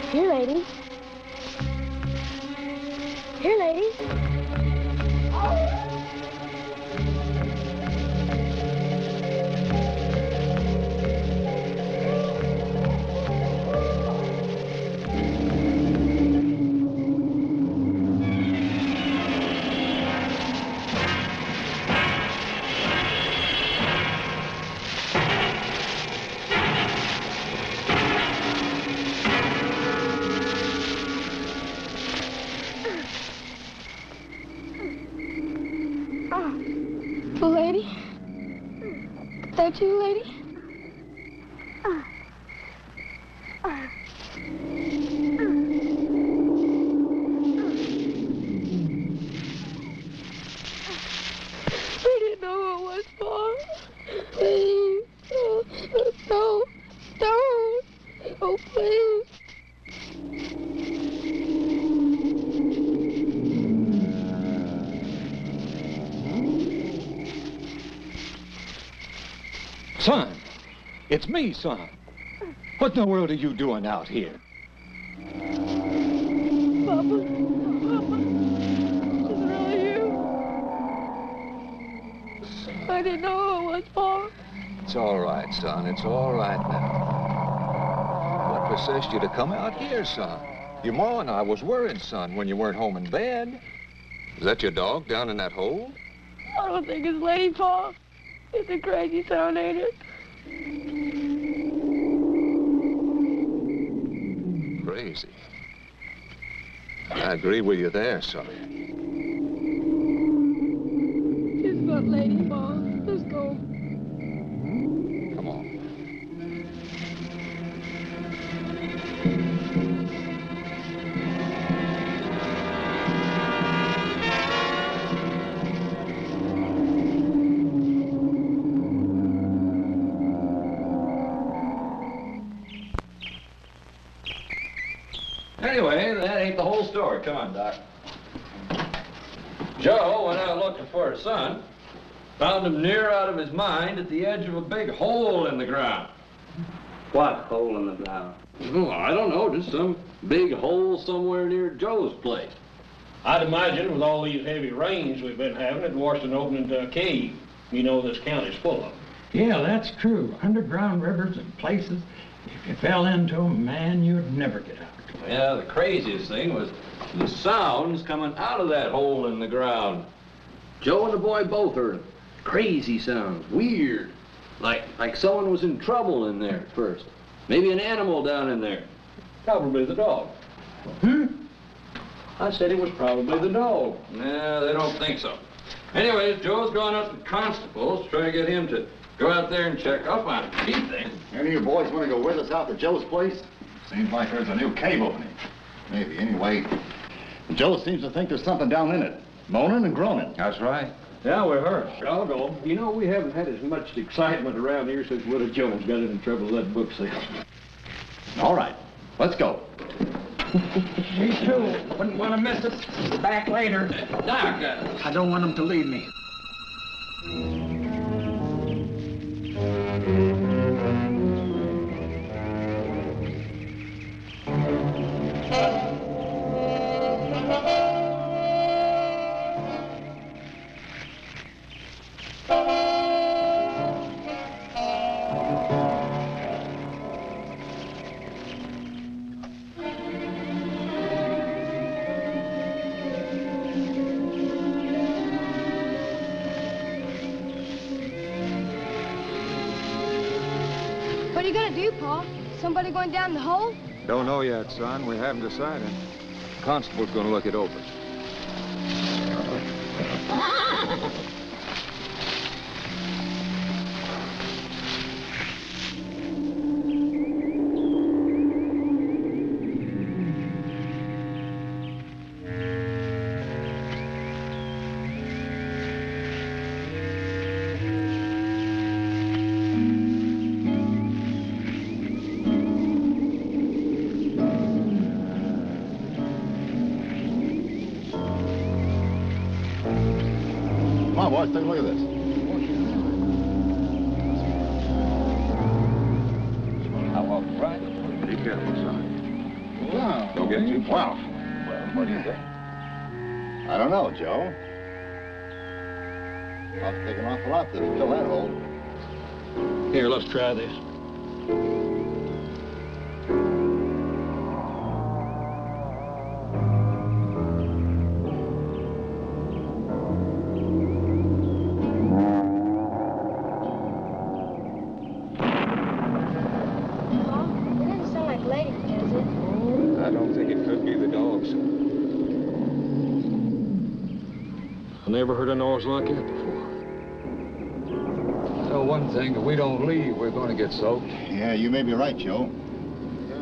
Here, lady. Here, lady. Son, it's me, son. What in the world are you doing out here? Papa, is it really you? I didn't know who it was, Pa. It's all right, son. It's all right now. What possessed you to come out here, son? Your ma and I was worried, son, when you weren't home in bed. Is that your dog down in that hole? I don't think it's Lady, Pa. It's a crazy sound, ain't it? Crazy. I agree with you there, son. It's not Lady, Pa. Let's go. Come on. Anyway, that ain't the whole story. Come on, Doc. Joe went out looking for his son, found him near out of his mind at the edge of a big hole in the ground. What hole in the ground? Oh, I don't know, just some big hole somewhere near Joe's place. I'd imagine with all these heavy rains we've been having, it washed an opening into a cave. You know this county's full of them. Yeah, that's true. Underground rivers and places, if you fell into them, man, you'd never get out. Yeah, the craziest thing was the sounds coming out of that hole in the ground. Joe and the boy both heard them. Crazy sounds, weird. Like someone was in trouble in there at first. Maybe an animal down in there. Probably the dog. I said it was probably the dog. Nah, they don't think so. Anyways, Joe's gone up to the constable's to try to get him to go out there and check up on it. He thinks. Any of you boys want to go with us out to Joe's place? Seems like there's a new cave opening. Maybe, anyway. Joe seems to think there's something down in it. Moaning and groaning. That's right. Yeah, we heard. I'll go. You know, we haven't had as much excitement around here since Willie Jones got in trouble with that book sale. All right, let's go. Me too. Wouldn't want to miss it. Back later. Doc, I don't want him to leave me. What are you gonna do, Pa? Somebody going down the hole? Don't know yet, son. We haven't decided. The constable's gonna look it over. Come on, boys, take a look at this. All right. Be careful, son. Wow. Don't get too Wow. Well, what do you think? I don't know, Joe. I'll take an awful lot to fill that hole. Here, let's try this. I don't think it could be the dogs. I never heard a noise like that before. I know one thing, if we don't leave, we're going to get soaked. Yeah, you may be right, Joe.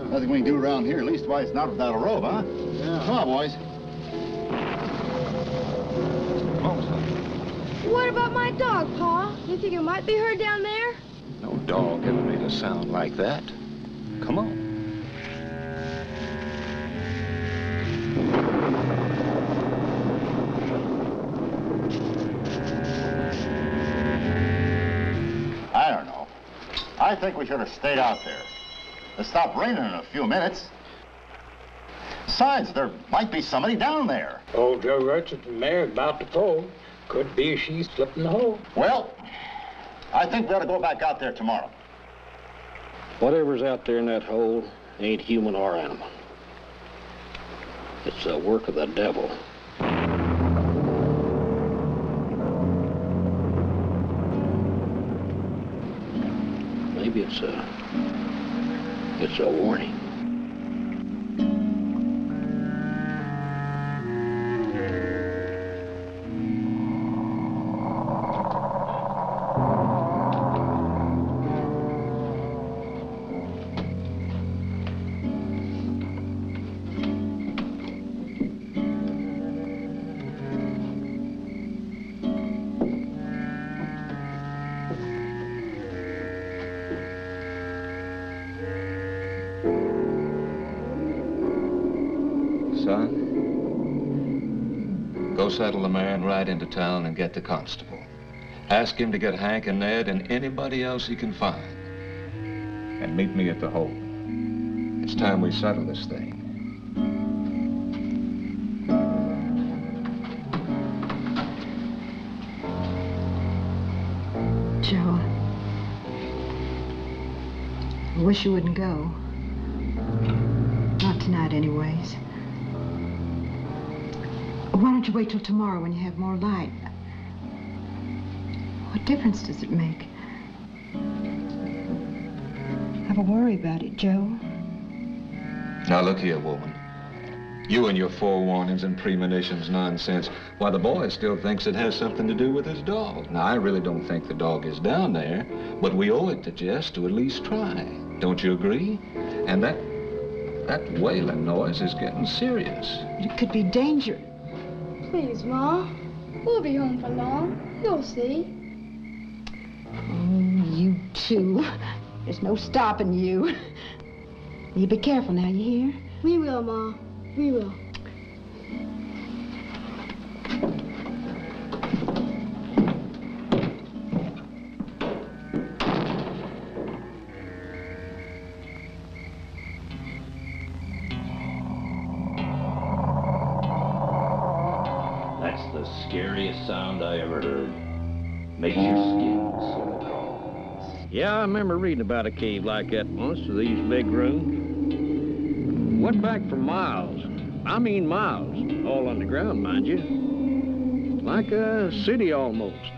Nothing we can do around here, leastwise not without a robe, huh? Yeah. Come on, boys. Come on, son. What about my dog, Pa? You think it might be heard down there? No dog ever made a sound like that. Come on. I don't know. I think we should have stayed out there. It stopped raining in a few minutes. Besides, there might be somebody down there. Old Joe Richardson there about to pull. Could be she's slipped in the hole. Well, I think we ought to go back out there tomorrow. Whatever's out there in that hole ain't human or animal. It's the work of the devil. Maybe it's a warning. Go settle the man right into town and get the constable. Ask him to get Hank and Ned and anybody else he can find. And meet me at the hole. It's time we settle this thing. Joe, I wish you wouldn't go. Not tonight, anyways. Why don't you wait till tomorrow when you have more light? What difference does it make? Have a worry about it, Joe. Now look here, woman. You and your forewarnings and premonitions nonsense. Why, the boy still thinks it has something to do with his dog. Now, I really don't think the dog is down there, but we owe it to Jess to at least try. Don't you agree? And that wailing noise is getting serious. It could be dangerous. Please, Ma. We'll be home for long. You'll see. Oh, you two. There's no stopping you. You be careful now, you hear? We will, Ma. We will. That's the scariest sound I ever heard. Makes your skin so crawl. Yeah, I remember reading about a cave like that once, these big rooms. Went back for miles. I mean miles. All underground, mind you. Like a city almost.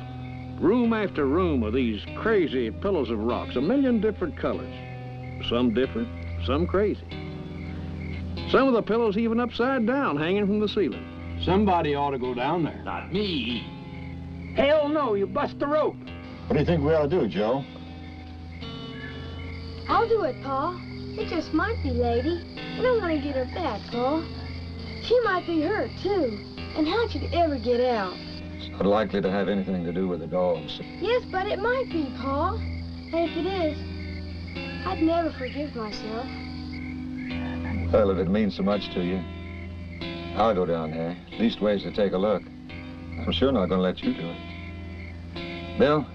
Room after room of these crazy pillows of rocks, a million different colors. Some different, some crazy. Some of the pillows even upside down, hanging from the ceiling. Somebody ought to go down there. Not me. Hell no, you bust the rope. What do you think we ought to do, Joe? I'll do it, Pa. It just might be Lady. I don't want to get her back, Pa. She might be hurt, too. And how'd you ever get out? It's not likely to have anything to do with the dogs. Yes, but it might be, Pa. And if it is, I'd never forgive myself. Well, if it means so much to you, I'll go down there. Leastways to take a look. I'm sure not going to let you do it. Bill,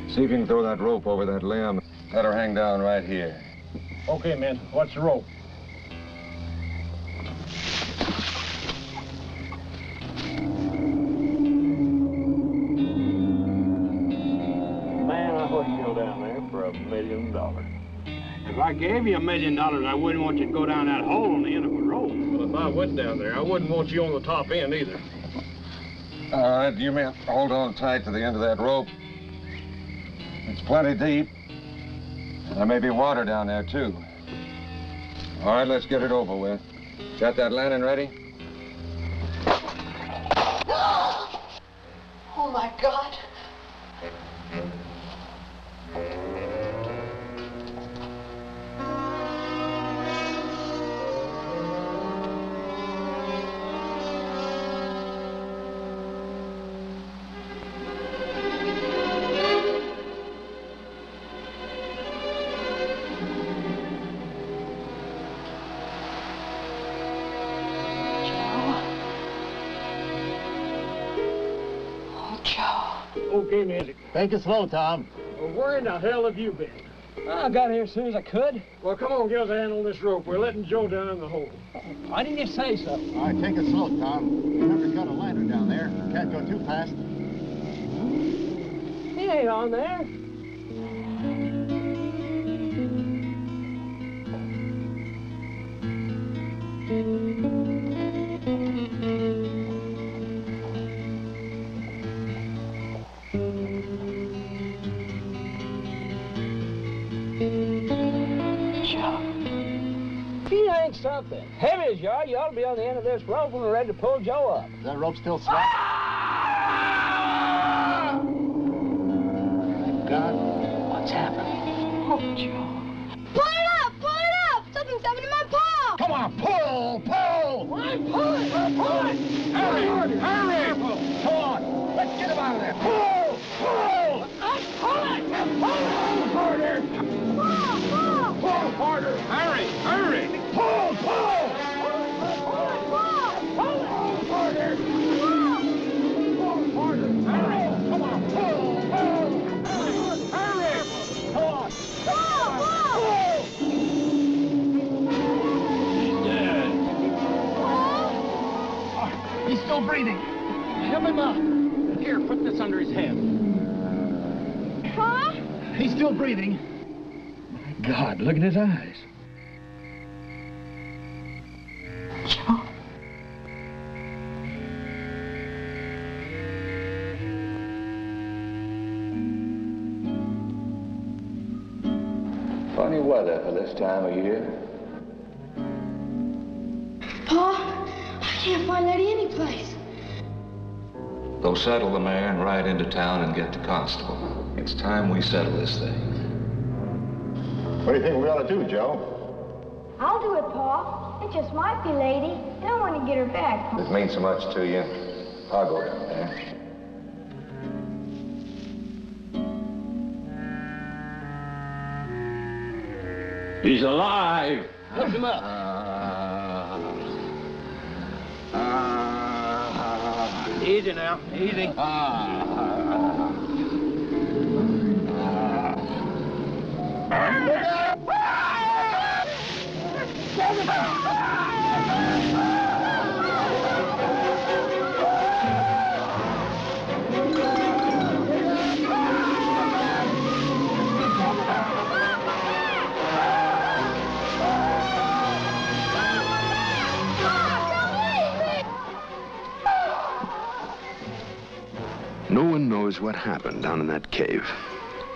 see if you can throw that rope over that limb. Let her hang down right here. Okay, man. What's the rope? Man, I wouldn't go down there for $1 million. If I gave you $1 million, I wouldn't want you to go down that hole on the end of a rope. Well, if I went down there, I wouldn't want you on the top end either. All right, you men, hold on tight to the end of that rope. It's plenty deep. And there may be water down there, too. All right, let's get it over with. Got that lantern ready? Oh, my God. Okay, music. Take it slow, Tom. Well, where in the hell have you been? I got here as soon as I could. Well, come on, give us a hand on this rope. We're letting Joe down in the hole. Why didn't you say so? All right, take it slow, Tom. Remember, you got a lantern down there. Can't go too fast. He ain't on there. He ain't something. Heavy as you are, you ought to be on the end of this rope when we're ready to pull Joe up. Is that rope still slack? Thank God. What's happening? Oh, Joe. Pull it up! Pull it up! Something's happening to my paw! Come on, pull! Pull! I'm pulling! I'm pulling! Hurry! Hurry! Come on! Let's get him out of there! Pull! Pull! I'm pulling! I'm pulling! Harder! Pull harder! Hurry! Hurry! Pull! Pull! Pull harder! Pull harder! Hurry! Come on! Pull! Pull! Hurry! Come on! Pull! He's dead. He's still breathing. Help him up. Here, put this under his head. Huh? He's still breathing. My God, look at his eyes. Joe. Funny weather for this time of year. Pa, I can't find Letty anyplace. Go saddle the mare and ride into town and get the constable. It's time we settle this thing. What do you think we ought to do, Joe? I'll do it, Pa. It just might be Lady, and I want to get her back. This means so much to you. I'll go down there. He's alive. Lift him up. Easy now, easy. No one knows what happened down in that cave.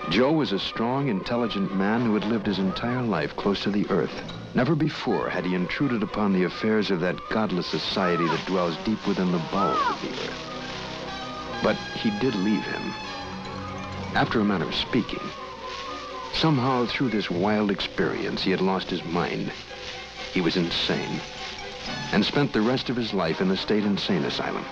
Joe was a strong, intelligent man who had lived his entire life close to the earth. Never before had he intruded upon the affairs of that godless society that dwells deep within the bowels of the earth. But he did leave him. After a manner of speaking, somehow through this wild experience, he had lost his mind. He was insane, and spent the rest of his life in the state insane asylum.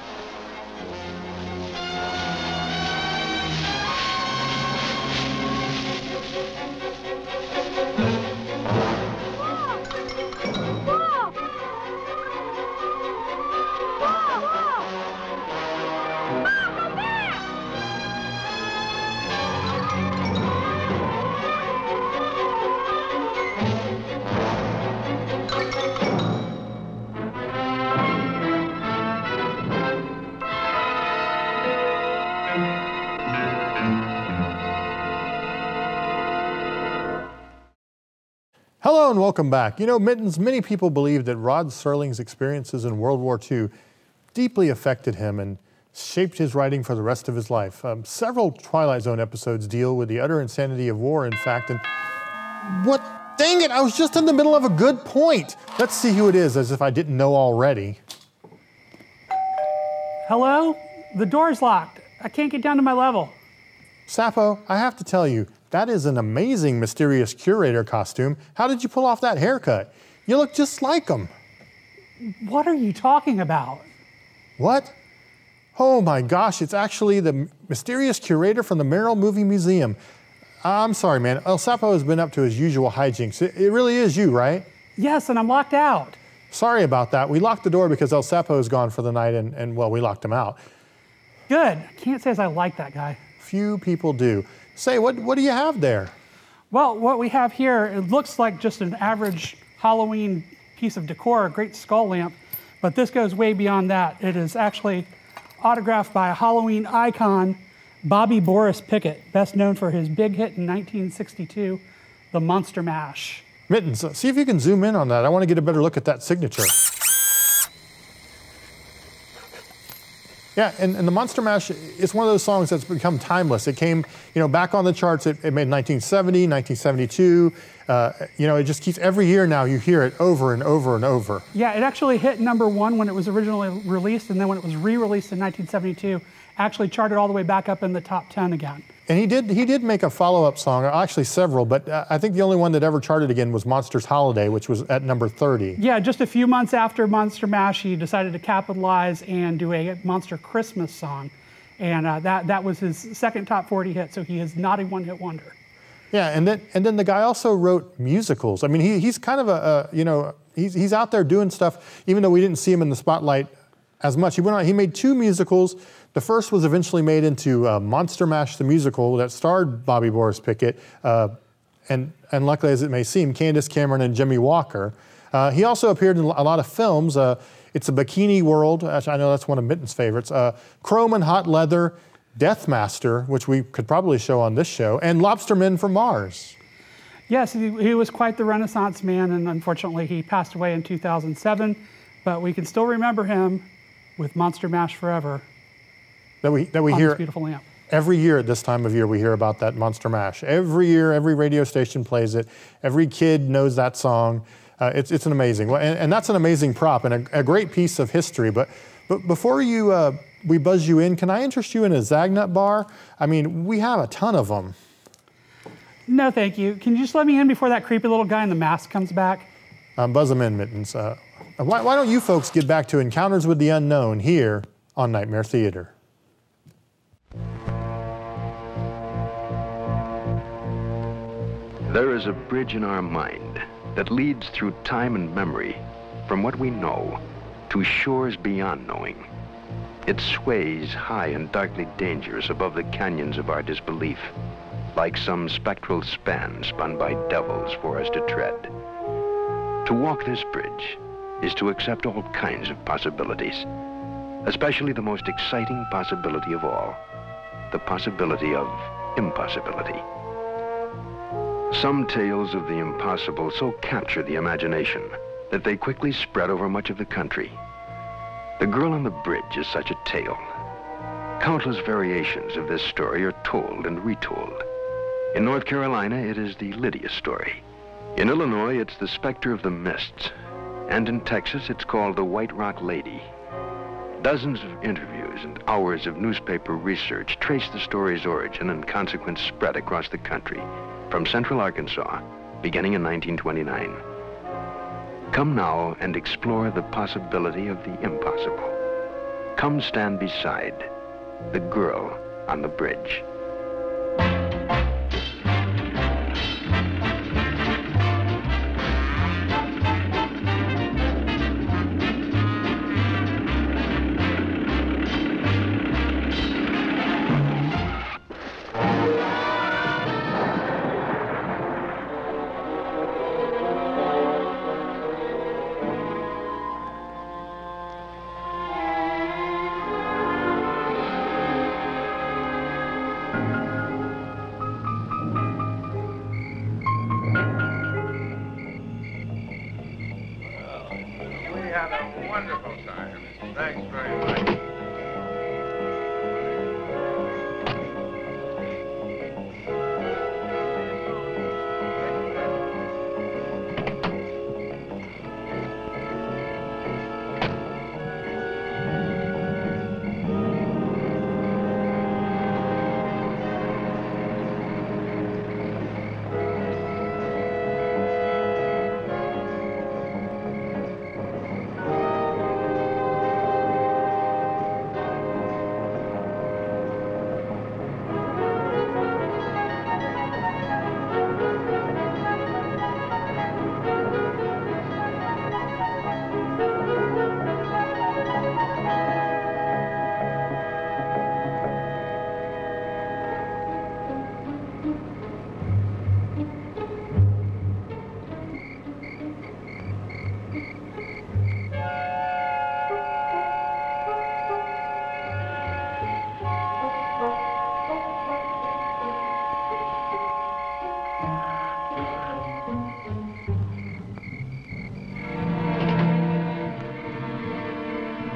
Hello and welcome back. You know, Mittens, many people believe that Rod Serling's experiences in World War II deeply affected him and shaped his writing for the rest of his life. Several Twilight Zone episodes deal with the utter insanity of war, in fact, and what? Dang it, I was just in the middle of a good point. Let's see who it is, as if I didn't know already. Hello? The door's locked. I can't get down to my level. Sapo, I have to tell you, that is an amazing Mysterious Curator costume. How did you pull off that haircut? You look just like him. What are you talking about? What? Oh my gosh, it's actually the Mysterious Curator from the Merrill Movie Museum. I'm sorry, man. El Sapo has been up to his usual hijinks. It really is you, right? Yes, and I'm locked out. Sorry about that. We locked the door because El Sapo is gone for the night and well, we locked him out. Good. I can't say as I like that guy. Few people do. Say, what do you have there? Well, what we have here, it looks like just an average Halloween piece of decor, a great skull lamp, but this goes way beyond that. It is actually autographed by a Halloween icon, Bobby Boris Pickett, best known for his big hit in 1962, The Monster Mash. Mittens, see if you can zoom in on that. I want to get a better look at that signature. Yeah, and the Monster Mash is one of those songs that's become timeless. It came, back on the charts. It made 1970, 1972. It just keeps, every year now you hear it over and over and over. Yeah, it actually hit #1 when it was originally released, and then when it was re-released in 1972, actually charted all the way back up in the top 10 again. And he did make a follow-up song, or actually several, but I think the only one that ever charted again was Monsters Holiday, which was at number 30. Yeah, just a few months after Monster Mash, he decided to capitalize and do a Monster Christmas song. And that was his second top 40 hit, so he is not a one-hit wonder. Yeah, and then the guy also wrote musicals. I mean, he's kind of he's out there doing stuff, even though we didn't see him in the spotlight as much. He made 2 musicals. The first was eventually made into Monster Mash the musical that starred Bobby Boris Pickett, and luckily as it may seem, Candace Cameron and Jimmy Walker. He also appeared in a lot of films. It's a Bikini World, I know that's one of Mitten's favorites, Chrome and Hot Leather, Deathmaster, which we could probably show on this show, and Lobstermen from Mars. Yes, he was quite the Renaissance man, and unfortunately he passed away in 2007, but we can still remember him with Monster Mash Forever. That we hear beautiful lamp. Every year at this time of year, we hear about that Monster Mash. Every year, every radio station plays it. Every kid knows that song. It's an amazing, and that's an amazing prop and a great piece of history. But before we buzz you in, can I interest you in a Zagnut bar? I mean, we have a ton of them. No, thank you. Can you just let me in before that creepy little guy in the mask comes back? Buzz them in, Mittens. Why don't you folks get back to Encounters with the Unknown here on Nightmare Theater? There is a bridge in our mind that leads through time and memory from what we know to shores beyond knowing. It sways high and darkly dangerous above the canyons of our disbelief, like some spectral span spun by devils for us to tread. To walk this bridge is to accept all kinds of possibilities, especially the most exciting possibility of all, the possibility of impossibility. Some tales of the impossible so capture the imagination that they quickly spread over much of the country. The Girl on the Bridge is such a tale. Countless variations of this story are told and retold. In North Carolina, it is the Lydia story. In Illinois, it's the Specter of the Mists. And in Texas, it's called the White Rock Lady. Dozens of interviews and hours of newspaper research trace the story's origin and consequent spread across the country, from central Arkansas, beginning in 1929. Come now and explore the possibility of the impossible. Come stand beside the Girl on the Bridge.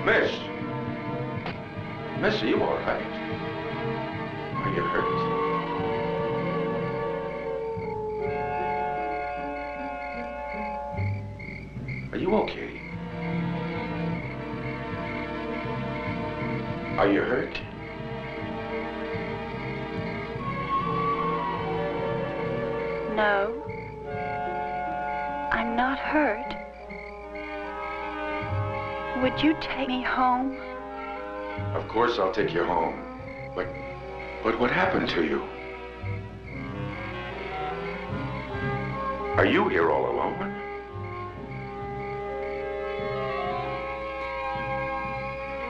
Miss! Miss, are you all right? Are you hurt? Are you okay? Are you hurt? No. I'm not hurt. Would you take me home? Of course I'll take you home. But what happened to you? Are you here all alone?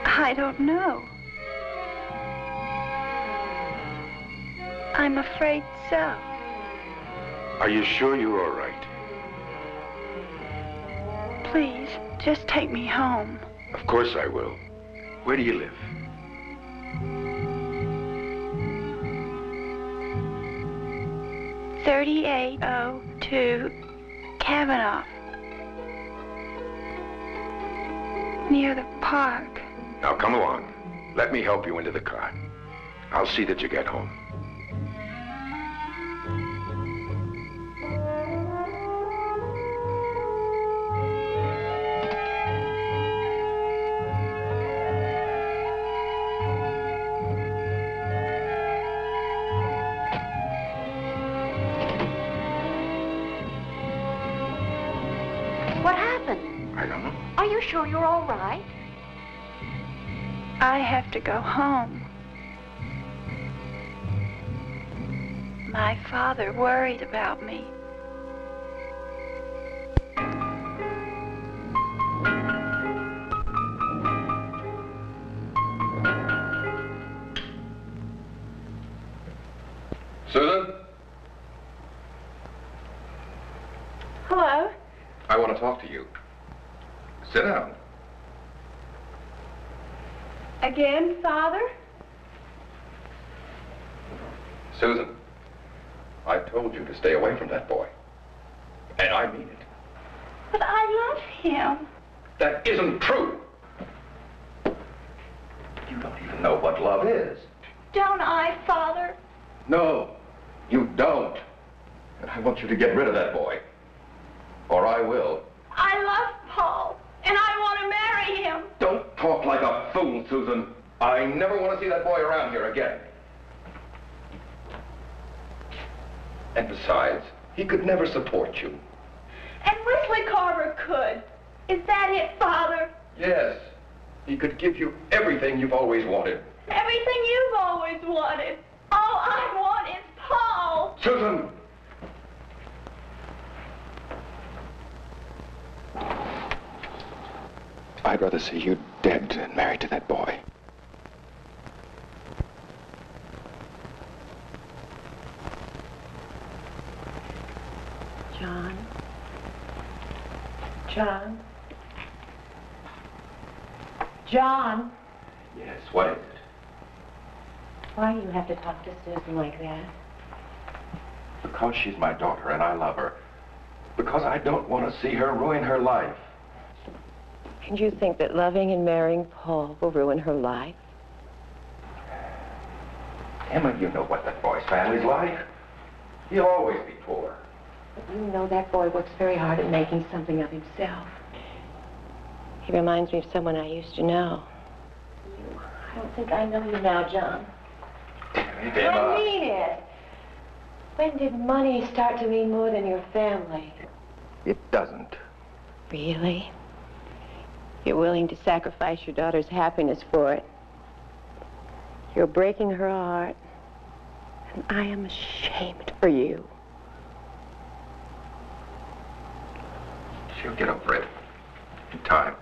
I don't know. I'm afraid so. Are you sure you're all right? Please, just take me home. Of course I will. Where do you live? "3802 Kavanaugh. Near the park." Now come along. Let me help you into the car. I'll see that you get home. What happened? I don't know. Are you sure you're all right? I have to go home. My father worried about me. Susan? Hello? I want to talk to you. Sit down. Again, Father? Susan, I told you to stay away from that boy. And I mean it. But I love him. That isn't true. You don't even know what love is. Don't I, Father? No, you don't. And I want you to get rid of that boy. Or I will. I love Paul, and I want to marry him. Don't talk like a fool, Susan. I never want to see that boy around here again. And besides, he could never support you. And Wesley Carver could. Is that it, Father? Yes, he could give you everything you've always wanted. Everything you've always wanted. All I want is Paul. Susan! I'd rather see you dead than married to that boy. John? John? John? Yes, what is it? Why do you have to talk to Susan like that? Because she's my daughter and I love her. Because I don't want to see her ruin her life. And you think that loving and marrying Paul will ruin her life? Emma, you know what that boy's family's like. He'll always be poor. But you know that boy works very hard at making something of himself. He reminds me of someone I used to know. I don't think I know you now, John. I mean it. When did money start to mean more than your family? It doesn't. Really? You're willing to sacrifice your daughter's happiness for it. You're breaking her heart. And I am ashamed for you. She'll get over it. In time.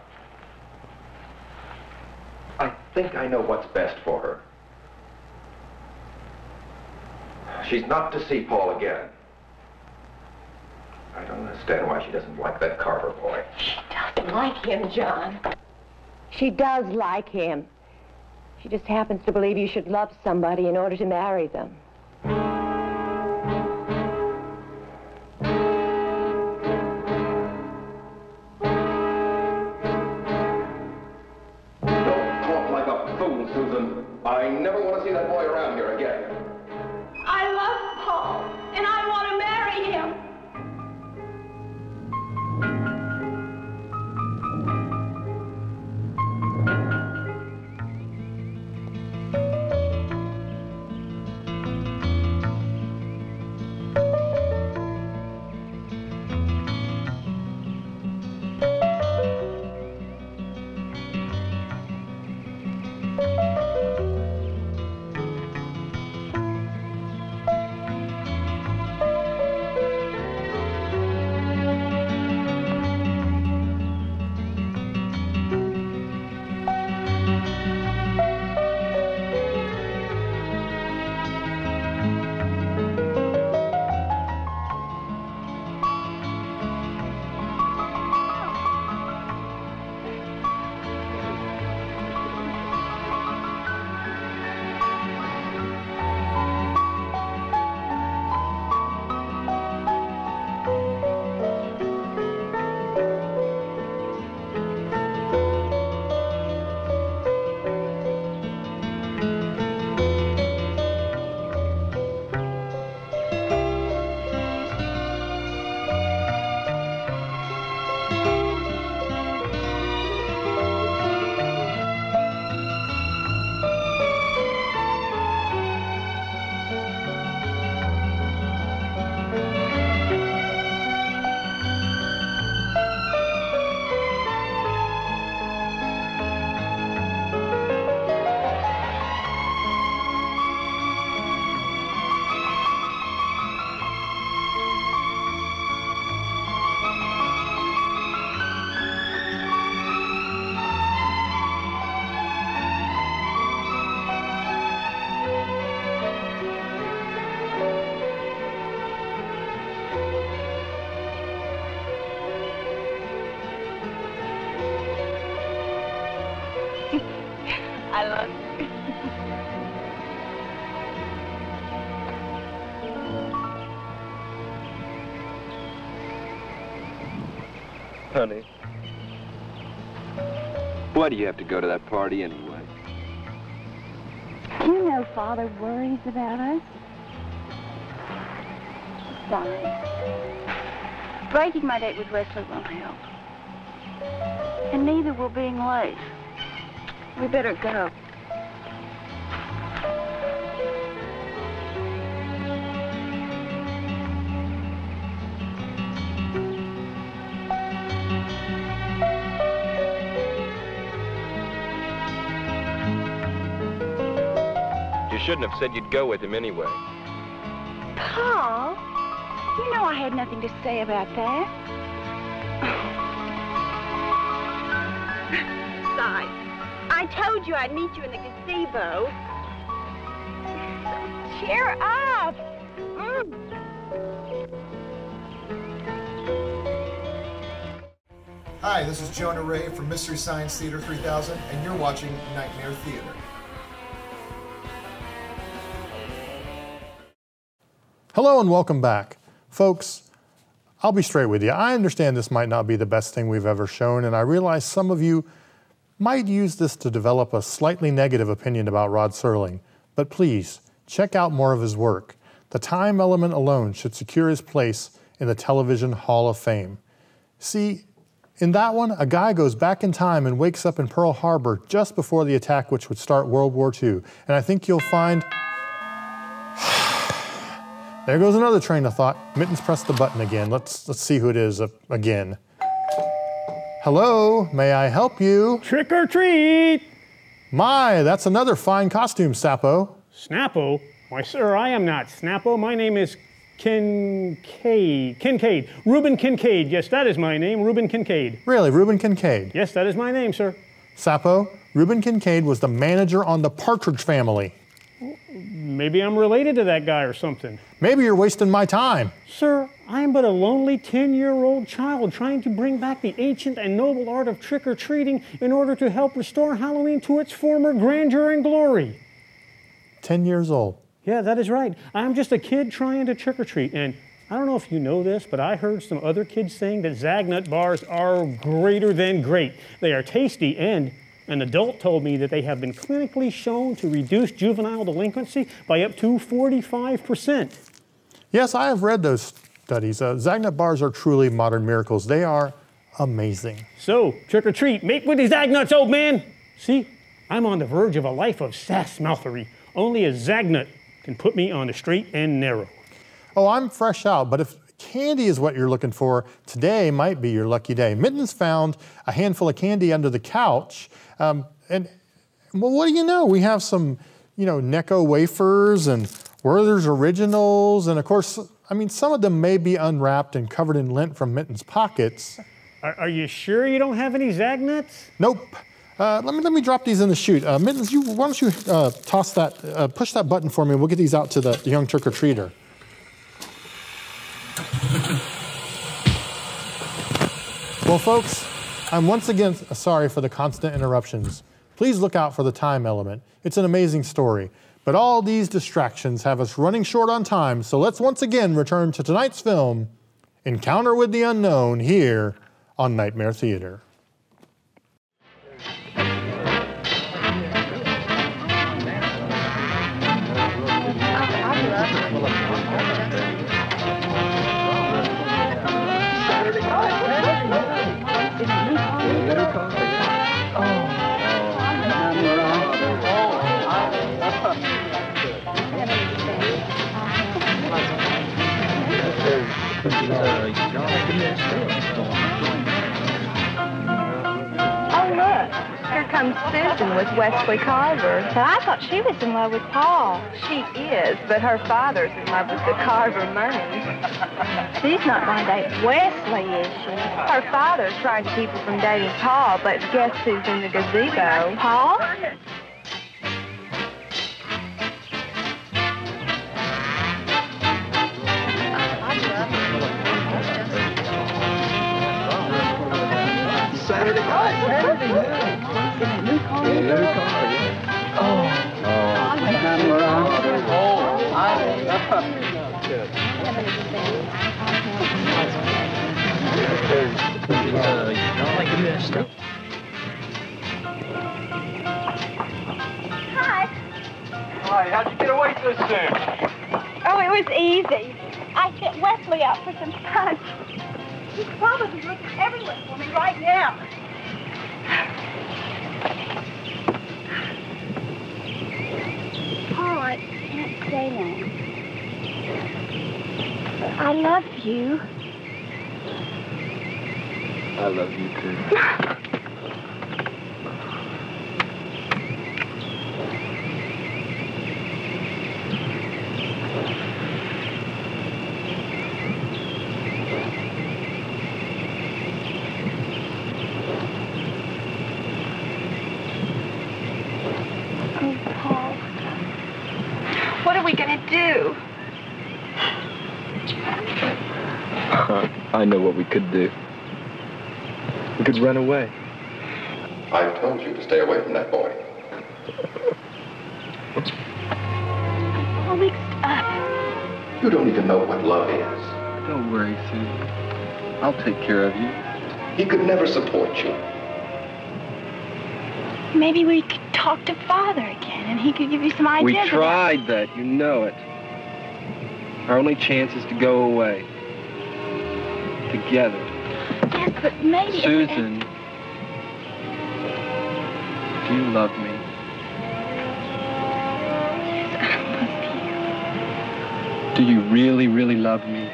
I think I know what's best for her. She's not to see Paul again. I don't understand why she doesn't like that Carver boy. She doesn't like him, John. She does like him. She just happens to believe you should love somebody in order to marry them. Susan. I never want to see that boy around here again. I love Paul, and I want to marry him. I love you. Honey, why do you have to go to that party anyway? You know Father worries about us. Besides, breaking my date with Wesley won't help. And neither will being late. We better go. You shouldn't have said you'd go with him anyway. Paul, you know I had nothing to say about that. Besides, I told you I'd meet you in the gazebo. So cheer up. Hi, this is Jonah Ray from Mystery Science Theater 3000, and you're watching Nightmare Theater. Hello and welcome back. Folks, I'll be straight with you. I understand this might not be the best thing we've ever shown, and I realize some of you might use this to develop a slightly negative opinion about Rod Serling. But please, check out more of his work. The time element alone should secure his place in the Television Hall of Fame. See, in that one, a guy goes back in time and wakes up in Pearl Harbor just before the attack which would start World War II. And I think you'll find... There goes another train of thought. Mittens pressed the button again. Let's see who it is again. Hello, may I help you? Trick or treat! My, that's another fine costume, Sappo. Snappo? Why, sir, I am not Snappo. My name is Kincaid. Kincaid. Reuben Kincaid. Yes, that is my name, Reuben Kincaid. Really, Reuben Kincaid? Yes, that is my name, sir. Sappo, Reuben Kincaid was the manager on the Partridge Family. Maybe I'm related to that guy or something. Maybe you're wasting my time. Sir, I am but a lonely 10-year-old child trying to bring back the ancient and noble art of trick-or-treating in order to help restore Halloween to its former grandeur and glory. 10 years old. Yeah, that is right. I'm just a kid trying to trick-or-treat, and I don't know if you know this, but I heard some other kids saying that Zagnut bars are greater than great. They are tasty and An adult told me that they have been clinically shown to reduce juvenile delinquency by up to 45%. Yes, I have read those studies. Zagnut bars are truly modern miracles. They are amazing. So, trick or treat, make with these Zagnuts, old man. See, I'm on the verge of a life of sass-mouthery. Only a Zagnut can put me on the straight and narrow. Oh, I'm fresh out, but if candy is what you're looking for, today might be your lucky day. Mittens found a handful of candy under the couch, and well, what do you know? We have some, Necco wafers and Werther's Originals, and of course, I mean, some of them may be unwrapped and covered in lint from Mittens' pockets. Are you sure you don't have any Zagnuts? Nope. Let me drop these in the chute. Mittens, why don't you toss that, push that button for me, and we'll get these out to the young trick-or-treater. Well, folks, I'm once again sorry for the constant interruptions. Please look out for the time element. It's an amazing story. But all these distractions have us running short on time, so let's once again return to tonight's film, Encounter with the Unknown, here on Nightmare Theater. Oh, look. Here comes Susan with Wesley Carver. But I thought she was in love with Paul. She is, but her father's in love with the Carver money. She's not going to date Wesley, is she? Her father's trying to keep her from dating Paul, but guess who's in the gazebo? Paul? Saturday night. Saturday night. New car. Oh. Hi. Hi, how'd you get away so soon? Oh, it was easy. I sent Wesley out for some punch. He's probably looking everywhere for me right now. Oh, I can't say that. I love you. I love you too. What are we going to do? I know what we could do. We could run away. I've told you to stay away from that boy. I'm all mixed up. You don't even know what love is. Don't worry, Susan. I'll take care of you. He could never support you. Maybe we could talk to Father again, and he could give you some ideas. We tried that, you know it. Our only chance is to go away. Together. Yes, but maybe... Susan, do you love me? Yes, I love you. Do you really, really love me?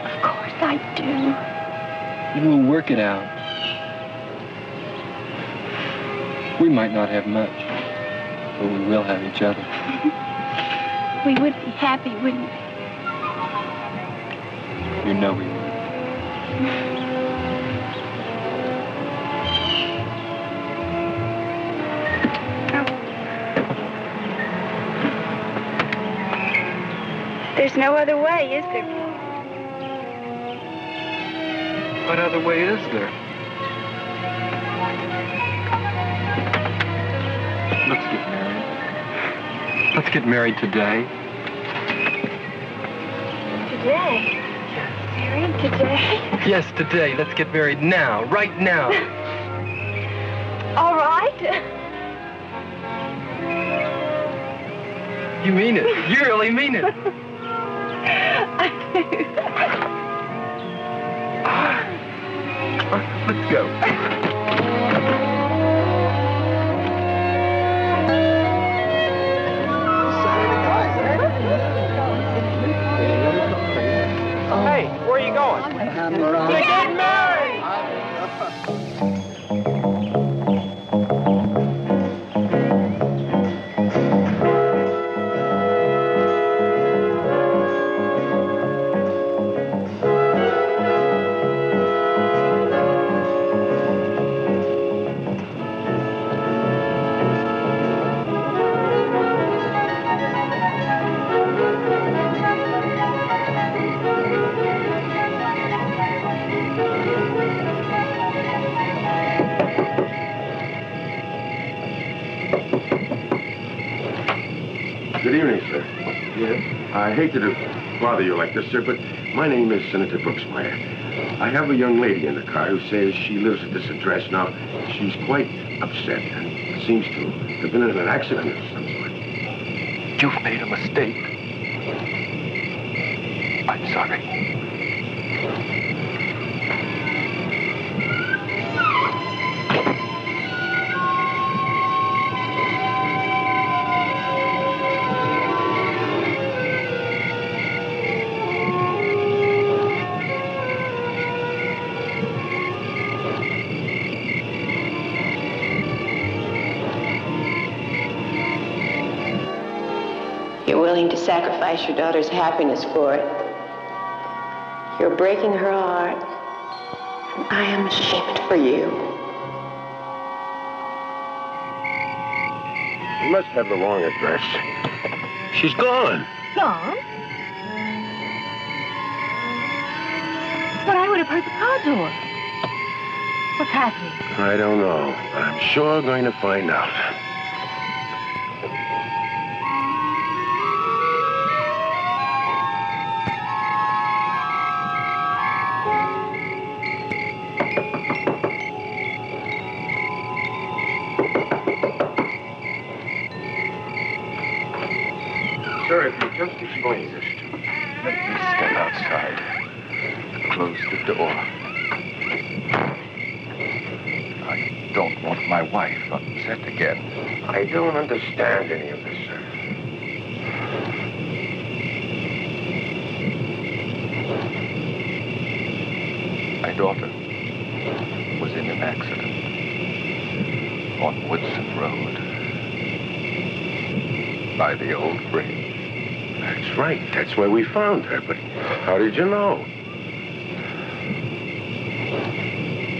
Of course I do. Then we'll work it out. We might not have much, but we will have each other. We would be happy, wouldn't we? You know we would. There's no other way, is there? What other way is there? Let's get married. Let's get married today. Today? Married today? Yes, today. Let's get married now, right now. All right. You mean it. You really mean it. Let's go. Hey, where are you going? We're getting married! Good evening, sir. Yes? I hate to bother you like this, sir, but my name is Senator Brooksmeyer. I have a young lady in the car who says she lives at this address. Now, she's quite upset and seems to have been in an accident of some sort. You've made a mistake. I'm sorry. You're willing to sacrifice your daughter's happiness for it. You're breaking her heart. And I am ashamed for you. You must have the wrong address. She's gone. Gone? But I would have heard the car door. What's happening? I don't know, but I'm sure going to find out. Sir, if you just explain this to me. Let me step outside. Close the door. I don't want my wife upset again. I don't understand any of this, sir. My daughter was in an accident on Woodson Road by the old bridge. That's right. That's where we found her. But how did you know?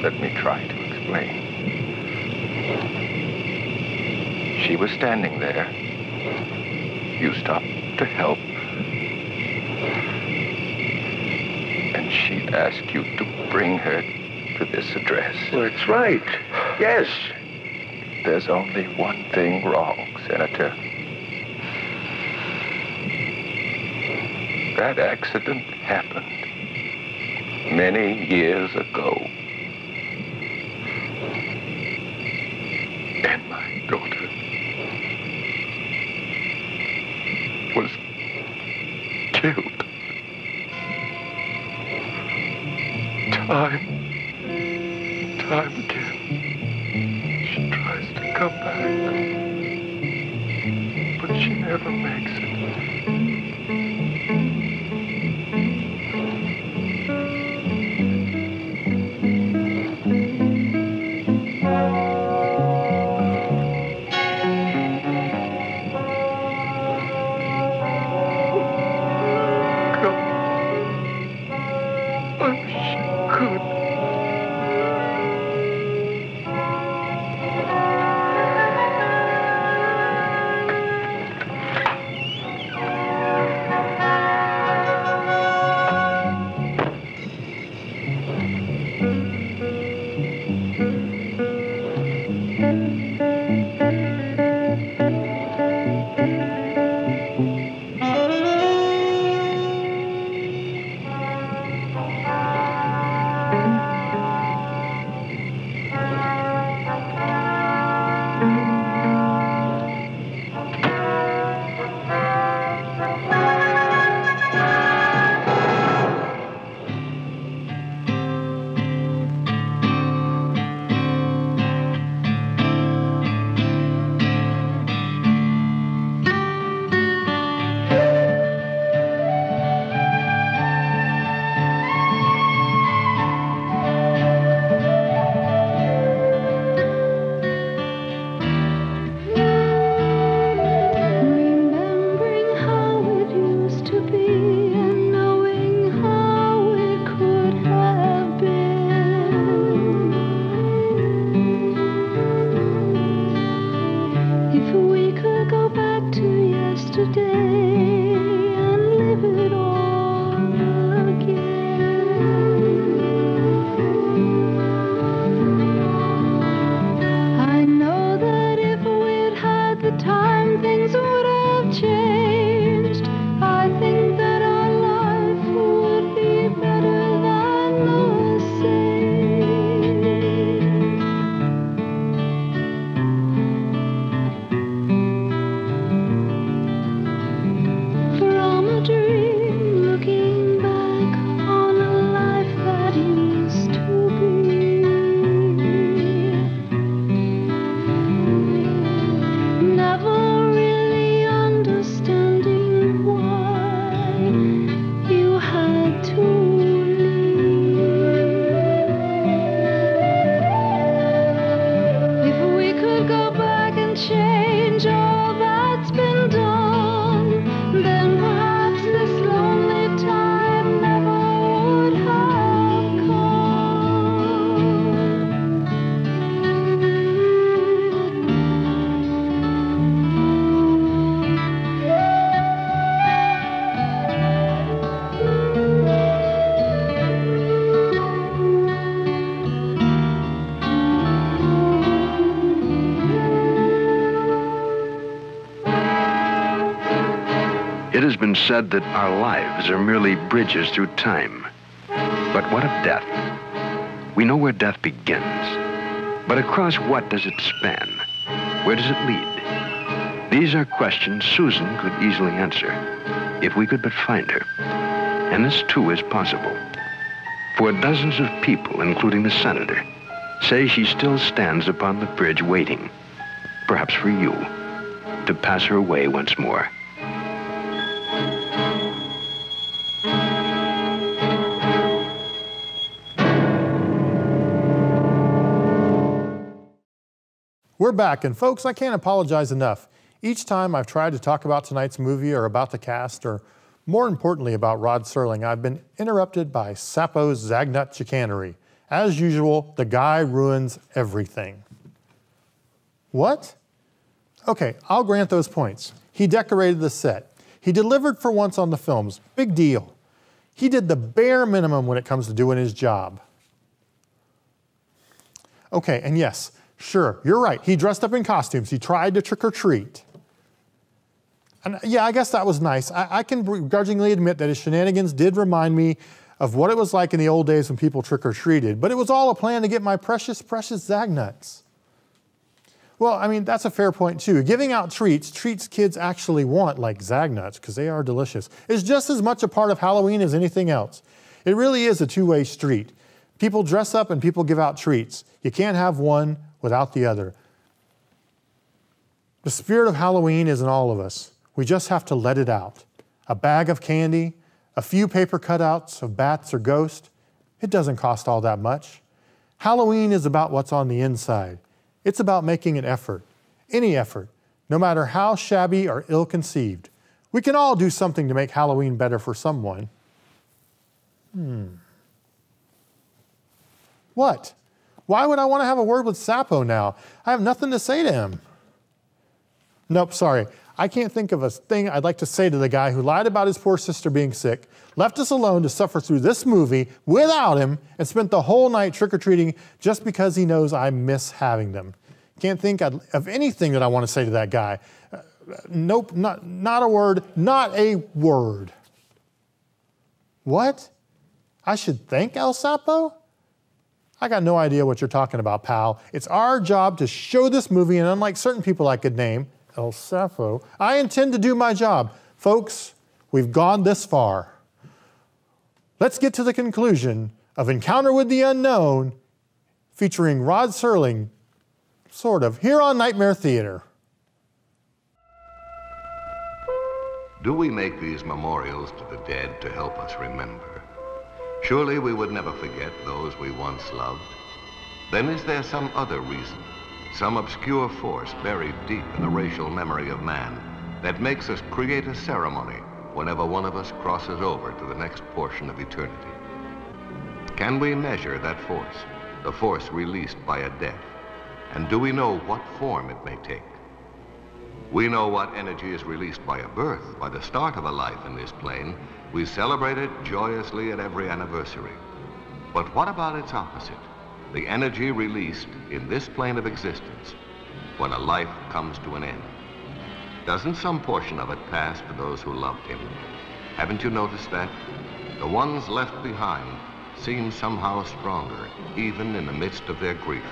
Let me try to explain. She was standing there. You stopped to help. And she asked you to bring her to this address. Well, that's right. Yes. There's only one thing wrong, Senator. That accident happened many years ago. And my daughter was killed. Time again, she tries to come back, but she never makes it. yesterday and live it all again. I know that if we'd had the time, things would have changed. I think that our life would be better than the same. From a dream, looking back on a life that used to be, never really understanding why you had to leave. If we could go back and change all that's been done, then perhaps this lonely time never would have It has been said that our lives are merely bridges through time. But what of death? We know where death begins. But across what does it span? Where does it lead? These are questions Susan could easily answer, if we could but find her. And this too is possible. For dozens of people, including the senator, say she still stands upon the bridge waiting, perhaps for you, to pass her way once more. We're back, and folks, I can't apologize enough. Each time I've tried to talk about tonight's movie or about the cast, or more importantly about Rod Serling, I've been interrupted by Sappo's Zagnut chicanery. As usual, the guy ruins everything. What? Okay, I'll grant those points. He decorated the set. He delivered for once on the films. Big deal. He did the bare minimum when it comes to doing his job. Okay, and yes, sure, you're right. He dressed up in costumes. He tried to trick or treat. And yeah, I guess that was nice. I can begrudgingly admit that his shenanigans did remind me of what it was like in the old days when people trick or treated, but it was all a plan to get my precious, precious Zagnuts. Well, I mean, that's a fair point too. Giving out treats kids actually want, like Zagnuts, because they are delicious, is just as much a part of Halloween as anything else. It really is a two-way street. People dress up and people give out treats. You can't have one without the other. The spirit of Halloween is in all of us. We just have to let it out. A bag of candy, a few paper cutouts of bats or ghosts. It doesn't cost all that much. Halloween is about what's on the inside. It's about making an effort, any effort, no matter how shabby or ill-conceived. We can all do something to make Halloween better for someone. What? Why would I want to have a word with Sappo now? I have nothing to say to him. Nope, sorry. I can't think of a thing I'd like to say to the guy who lied about his poor sister being sick, left us alone to suffer through this movie without him, and spent the whole night trick-or-treating just because he knows I miss having them. Can't think of anything that I want to say to that guy. Nope, not a word, not a word. What? I should thank El Sappo? I got no idea what you're talking about, pal. It's our job to show this movie, and unlike certain people I could name, El Sappo, I intend to do my job. Folks, we've gone this far. Let's get to the conclusion of Encounter with the Unknown, featuring Rod Serling, sort of, here on Nightmare Theater. Do we make these memorials to the dead to help us remember? Surely we would never forget those we once loved. Then is there some other reason, some obscure force buried deep in the racial memory of man that makes us create a ceremony whenever one of us crosses over to the next portion of eternity? Can we measure that force, the force released by a death? And do we know what form it may take? We know what energy is released by a birth, by the start of a life in this plane. We celebrate it joyously at every anniversary. But what about its opposite? The energy released in this plane of existence when a life comes to an end. Doesn't some portion of it pass to those who loved him? Haven't you noticed that? The ones left behind seem somehow stronger, even in the midst of their grief.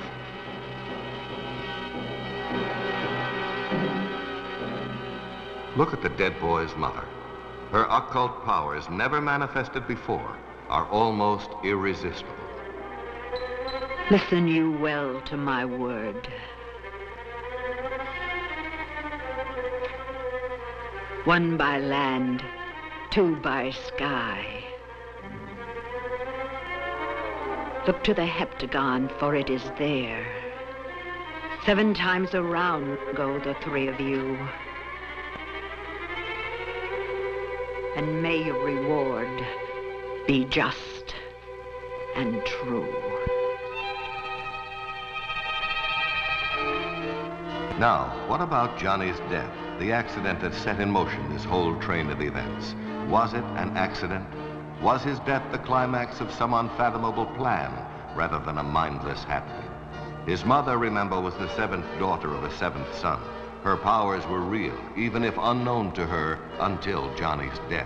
Look at the dead boy's mother. Her occult powers, never manifested before, are almost irresistible. Listen you well to my word. One by land, two by sky. Look to the heptagon, for it is there. 7 times around go the 3 of you. And may your reward be just and true. Now, what about Johnny's death, the accident that set in motion this whole train of events? Was it an accident? Was his death the climax of some unfathomable plan rather than a mindless happening? His mother, remember, was the 7th daughter of a 7th son. Her powers were real, even if unknown to her until Johnny's death.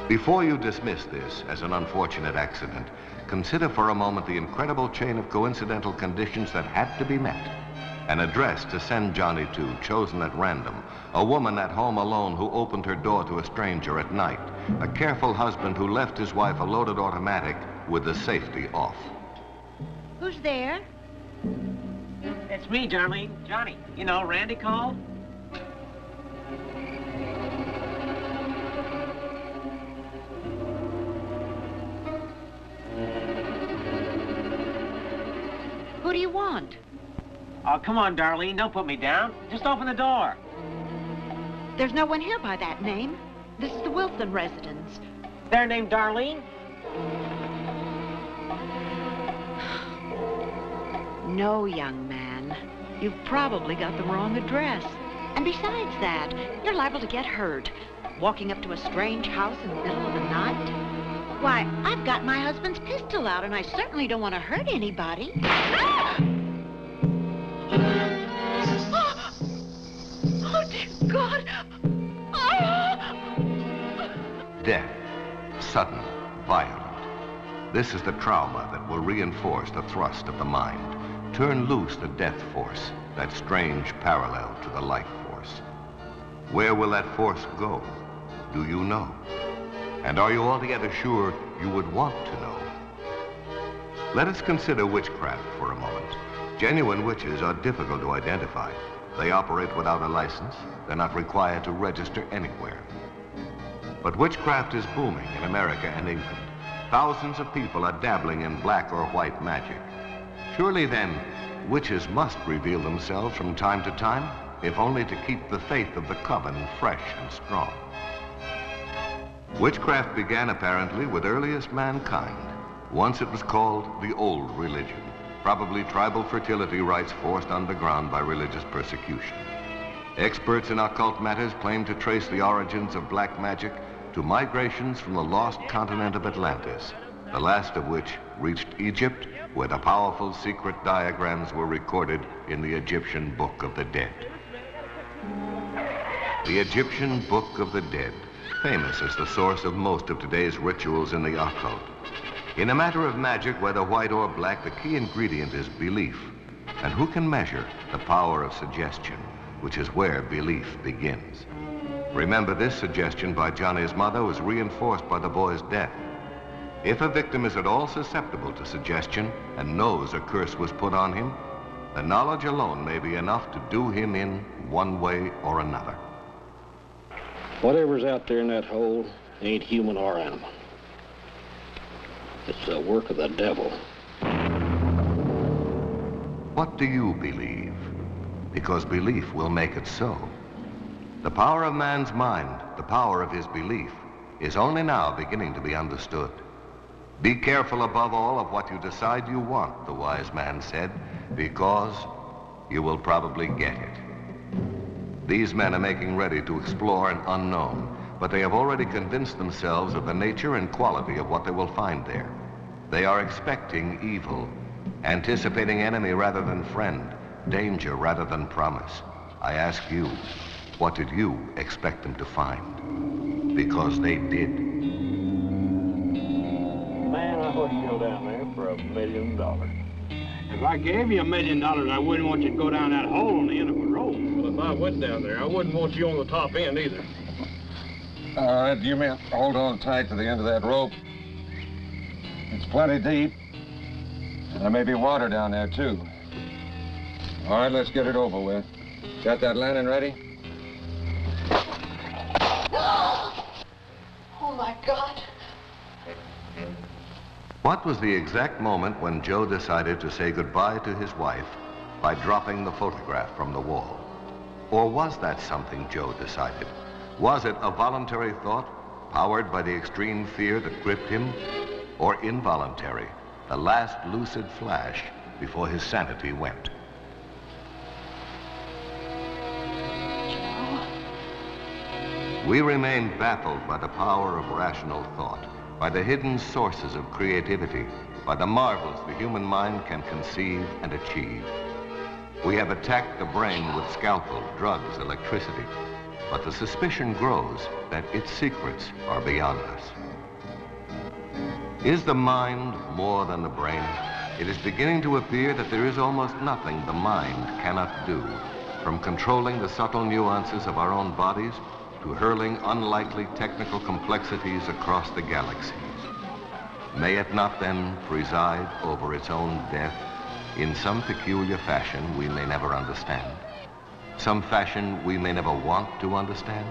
Before you dismiss this as an unfortunate accident, consider for a moment the incredible chain of coincidental conditions that had to be met. An address to send Johnny to, chosen at random. A woman at home alone who opened her door to a stranger at night. A careful husband who left his wife a loaded automatic with the safety off. Who's there? It's me, Darlene. Johnny. You know, Randy called. Who do you want? Oh, come on, Darlene. Don't put me down. Just open the door. There's no one here by that name. This is the Wilson residence. They're named Darlene? No, young man. You've probably got the wrong address. And besides that, you're liable to get hurt. Walking up to a strange house in the middle of the night. Why, I've got my husband's pistol out, and I certainly don't want to hurt anybody. Oh, dear God. Death, sudden, violent. This is the trauma that will reinforce the thrust of the mind. Turn loose the death force, that strange parallel to the life force. Where will that force go? Do you know? And are you altogether sure you would want to know? Let us consider witchcraft for a moment. Genuine witches are difficult to identify. They operate without a license. They're not required to register anywhere. But witchcraft is booming in America and England. Thousands of people are dabbling in black or white magic. Surely then, witches must reveal themselves from time to time, if only to keep the faith of the coven fresh and strong. Witchcraft began apparently with earliest mankind. Once it was called the old religion, probably tribal fertility rites forced underground by religious persecution. Experts in occult matters claim to trace the origins of black magic to migrations from the lost continent of Atlantis, the last of which reached Egypt, where the powerful secret diagrams were recorded in the Egyptian Book of the Dead. The Egyptian Book of the Dead, famous as the source of most of today's rituals in the occult. In a matter of magic, whether white or black, the key ingredient is belief. And who can measure the power of suggestion, which is where belief begins? Remember, this suggestion by Johnny's mother was reinforced by the boy's death. If a victim is at all susceptible to suggestion and knows a curse was put on him, the knowledge alone may be enough to do him in one way or another. Whatever's out there in that hole ain't human or animal. It's the work of the devil. What do you believe? Because belief will make it so. The power of man's mind, the power of his belief, is only now beginning to be understood. Be careful above all of what you decide you want, the wise man said, because you will probably get it. These men are making ready to explore an unknown, but they have already convinced themselves of the nature and quality of what they will find there. They are expecting evil, anticipating enemy rather than friend, danger rather than promise. I ask you, what did you expect them to find? Because they did. Man, I wouldn't go down there for $1 million. If I gave you $1 million, I wouldn't want you to go down that hole on the end of a rope. Well, if I went down there, I wouldn't want you on the top end either. All right, you men hold on tight to the end of that rope. It's plenty deep. And there may be water down there, too. All right, let's get it over with. Got that lantern ready? Oh, my God. What was the exact moment when Joe decided to say goodbye to his wife by dropping the photograph from the wall? Or was that something Joe decided? Was it a voluntary thought, powered by the extreme fear that gripped him? Or involuntary, the last lucid flash before his sanity went? We remain baffled by the power of rational thought, by the hidden sources of creativity, by the marvels the human mind can conceive and achieve. We have attacked the brain with scalpel, drugs, electricity, but the suspicion grows that its secrets are beyond us. Is the mind more than the brain? It is beginning to appear that there is almost nothing the mind cannot do, from controlling the subtle nuances of our own bodies to hurling unlikely technical complexities across the galaxies. May it not then preside over its own death in some peculiar fashion we may never understand? Some fashion we may never want to understand?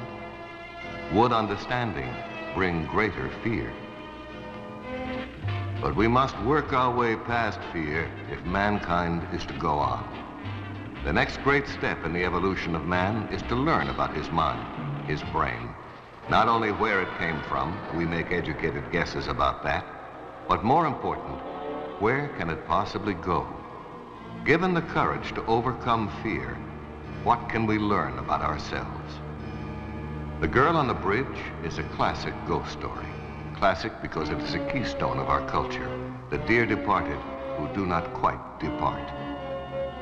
Would understanding bring greater fear? But we must work our way past fear if mankind is to go on. The next great step in the evolution of man is to learn about his mind, his brain. Not only where it came from, we make educated guesses about that, but more important, where can it possibly go? Given the courage to overcome fear, what can we learn about ourselves? The Girl on the Bridge is a classic ghost story. Classic because it is a keystone of our culture, the dear departed who do not quite depart.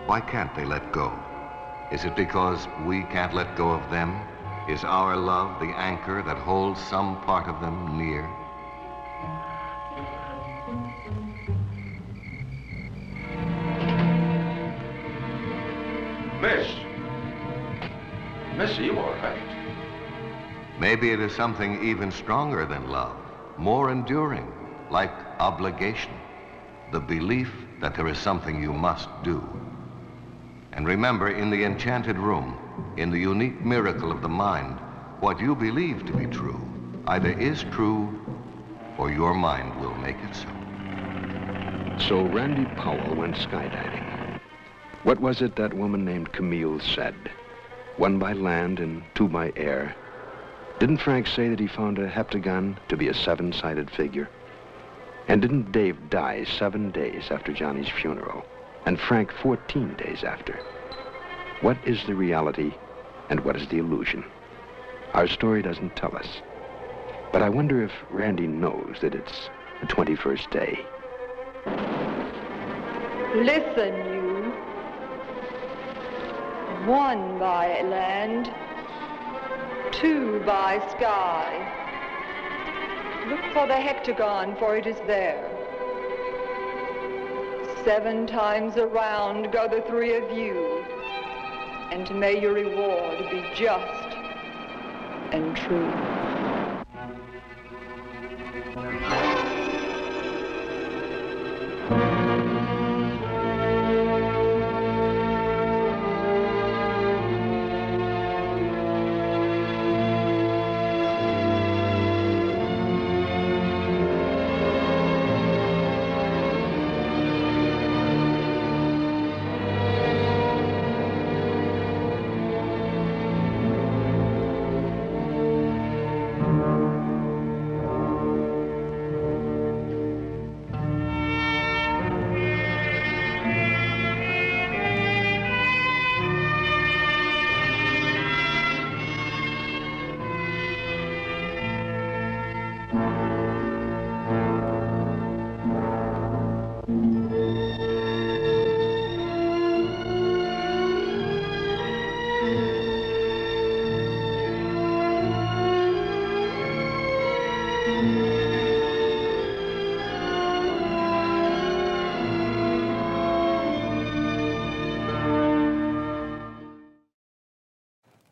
Why can't they let go? Is it because we can't let go of them? Is our love the anchor that holds some part of them near? Miss, are you all right? Maybe it is something even stronger than love, more enduring, like obligation, the belief that there is something you must do. And remember, in the enchanted room, in the unique miracle of the mind, what you believe to be true either is true or your mind will make it so. So Randy Powell went skydiving. What was it that woman named Camille said? 1 by land and 2 by air. Didn't Frank say that he found a heptagon to be a 7-sided figure? And didn't Dave die 7 days after Johnny's funeral? And Frank 14 days after? What is the reality and what is the illusion? Our story doesn't tell us. But I wonder if Randy knows that it's the 21st day. Listen, you. 1 by land, 2 by sky. Look for the hectagon, for it is there. 7 times around go the 3 of you, and may your reward be just and true.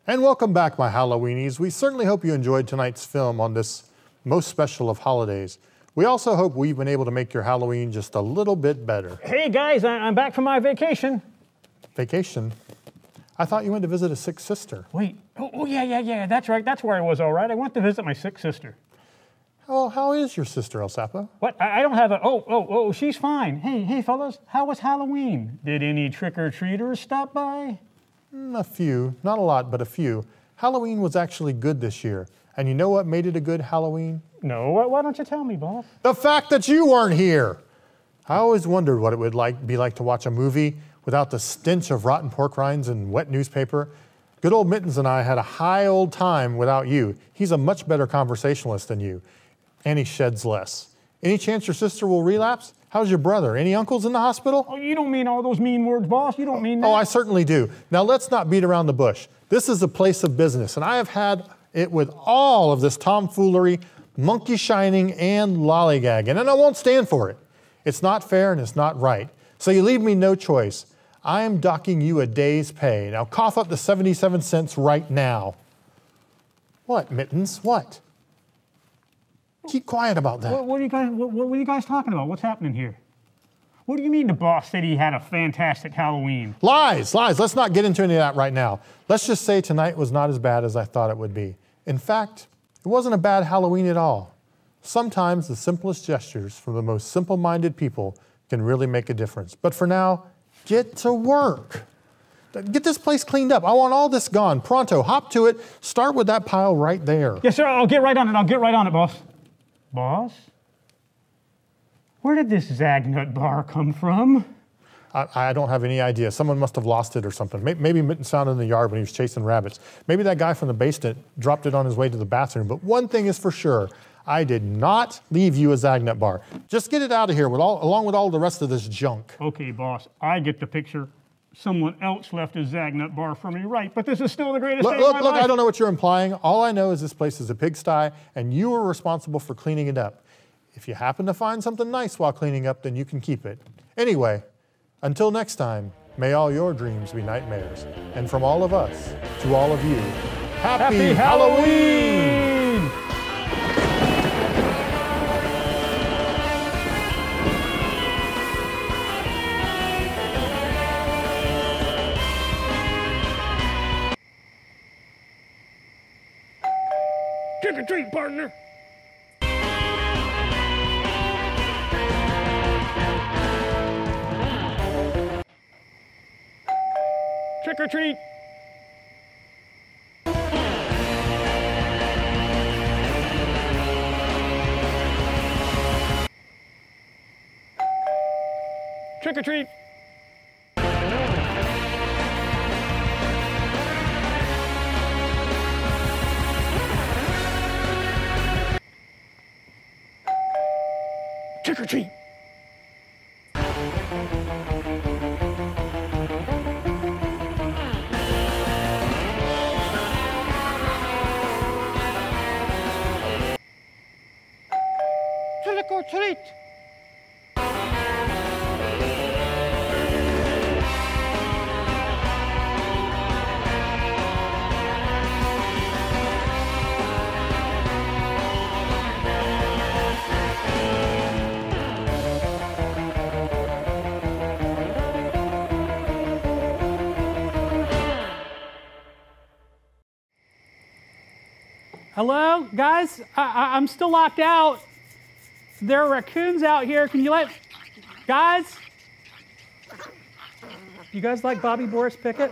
And welcome back, my Halloweenies. We certainly hope you enjoyed tonight's film on this most special of holidays. We also hope we've been able to make your Halloween just a little bit better. Hey guys, I'm back from my vacation. Vacation? I thought you went to visit a sick sister. Wait, oh yeah, that's right. That's where I was, all right. I went to visit my sick sister. Well, how is your sister, El Sapo? What? I don't have a, oh, she's fine. Hey, fellas, how was Halloween? Did any trick-or-treaters stop by? A few, not a lot, but a few. Halloween was actually good this year. And you know what made it a good Halloween? No, why don't you tell me, boss? The fact that you weren't here. I always wondered what it would be like to watch a movie without the stench of rotten pork rinds and wet newspaper. Good old Mittens and I had a high old time without you. He's a much better conversationalist than you, and he sheds less. Any chance your sister will relapse? How's your brother? Any uncles in the hospital? Oh, you don't mean all those mean words, boss. You don't mean that. Oh, I certainly do. Now, let's not beat around the bush. This is a place of business, and I have had it with all of this tomfoolery, monkey shining, and lollygagging, and I won't stand for it. It's not fair and it's not right. So you leave me no choice. I am docking you a day's pay. Now, cough up the 77 cents right now. What, Mittens? What? Keep quiet about that. What are you guys talking about? What's happening here? What do you mean the boss said he had a fantastic Halloween? Lies. Let's not get into any of that right now. Let's just say tonight was not as bad as I thought it would be. In fact, it wasn't a bad Halloween at all. Sometimes the simplest gestures from the most simple-minded people can really make a difference. But for now, get to work. Get this place cleaned up. I want all this gone. Pronto, hop to it. Start with that pile right there. Yes, sir. I'll get right on it. Boss. Boss? Where did this Zagnut bar come from? I don't have any idea. Someone must have lost it or something. Maybe Mittens found it in the yard when he was chasing rabbits. Maybe that guy from the basement dropped it on his way to the bathroom. But one thing is for sure, I did not leave you a Zagnut bar. Just get it out of here along with all the rest of this junk. Okay, boss, I get the picture. Someone else left a Zagnut bar for me, right? But this is still the greatest day of my life. I don't know what you're implying. All I know is this place is a pigsty, and you are responsible for cleaning it up. If you happen to find something nice while cleaning up, then you can keep it. Anyway, until next time, may all your dreams be nightmares. And from all of us to all of you, Happy Halloween! Trick or treat, partner. Trick or treat. Trick or treat. Trick or treat. Trick or treat. Hello, guys? I'm still locked out. There are raccoons out here. Can you guys? You guys like Bobby Boris Pickett?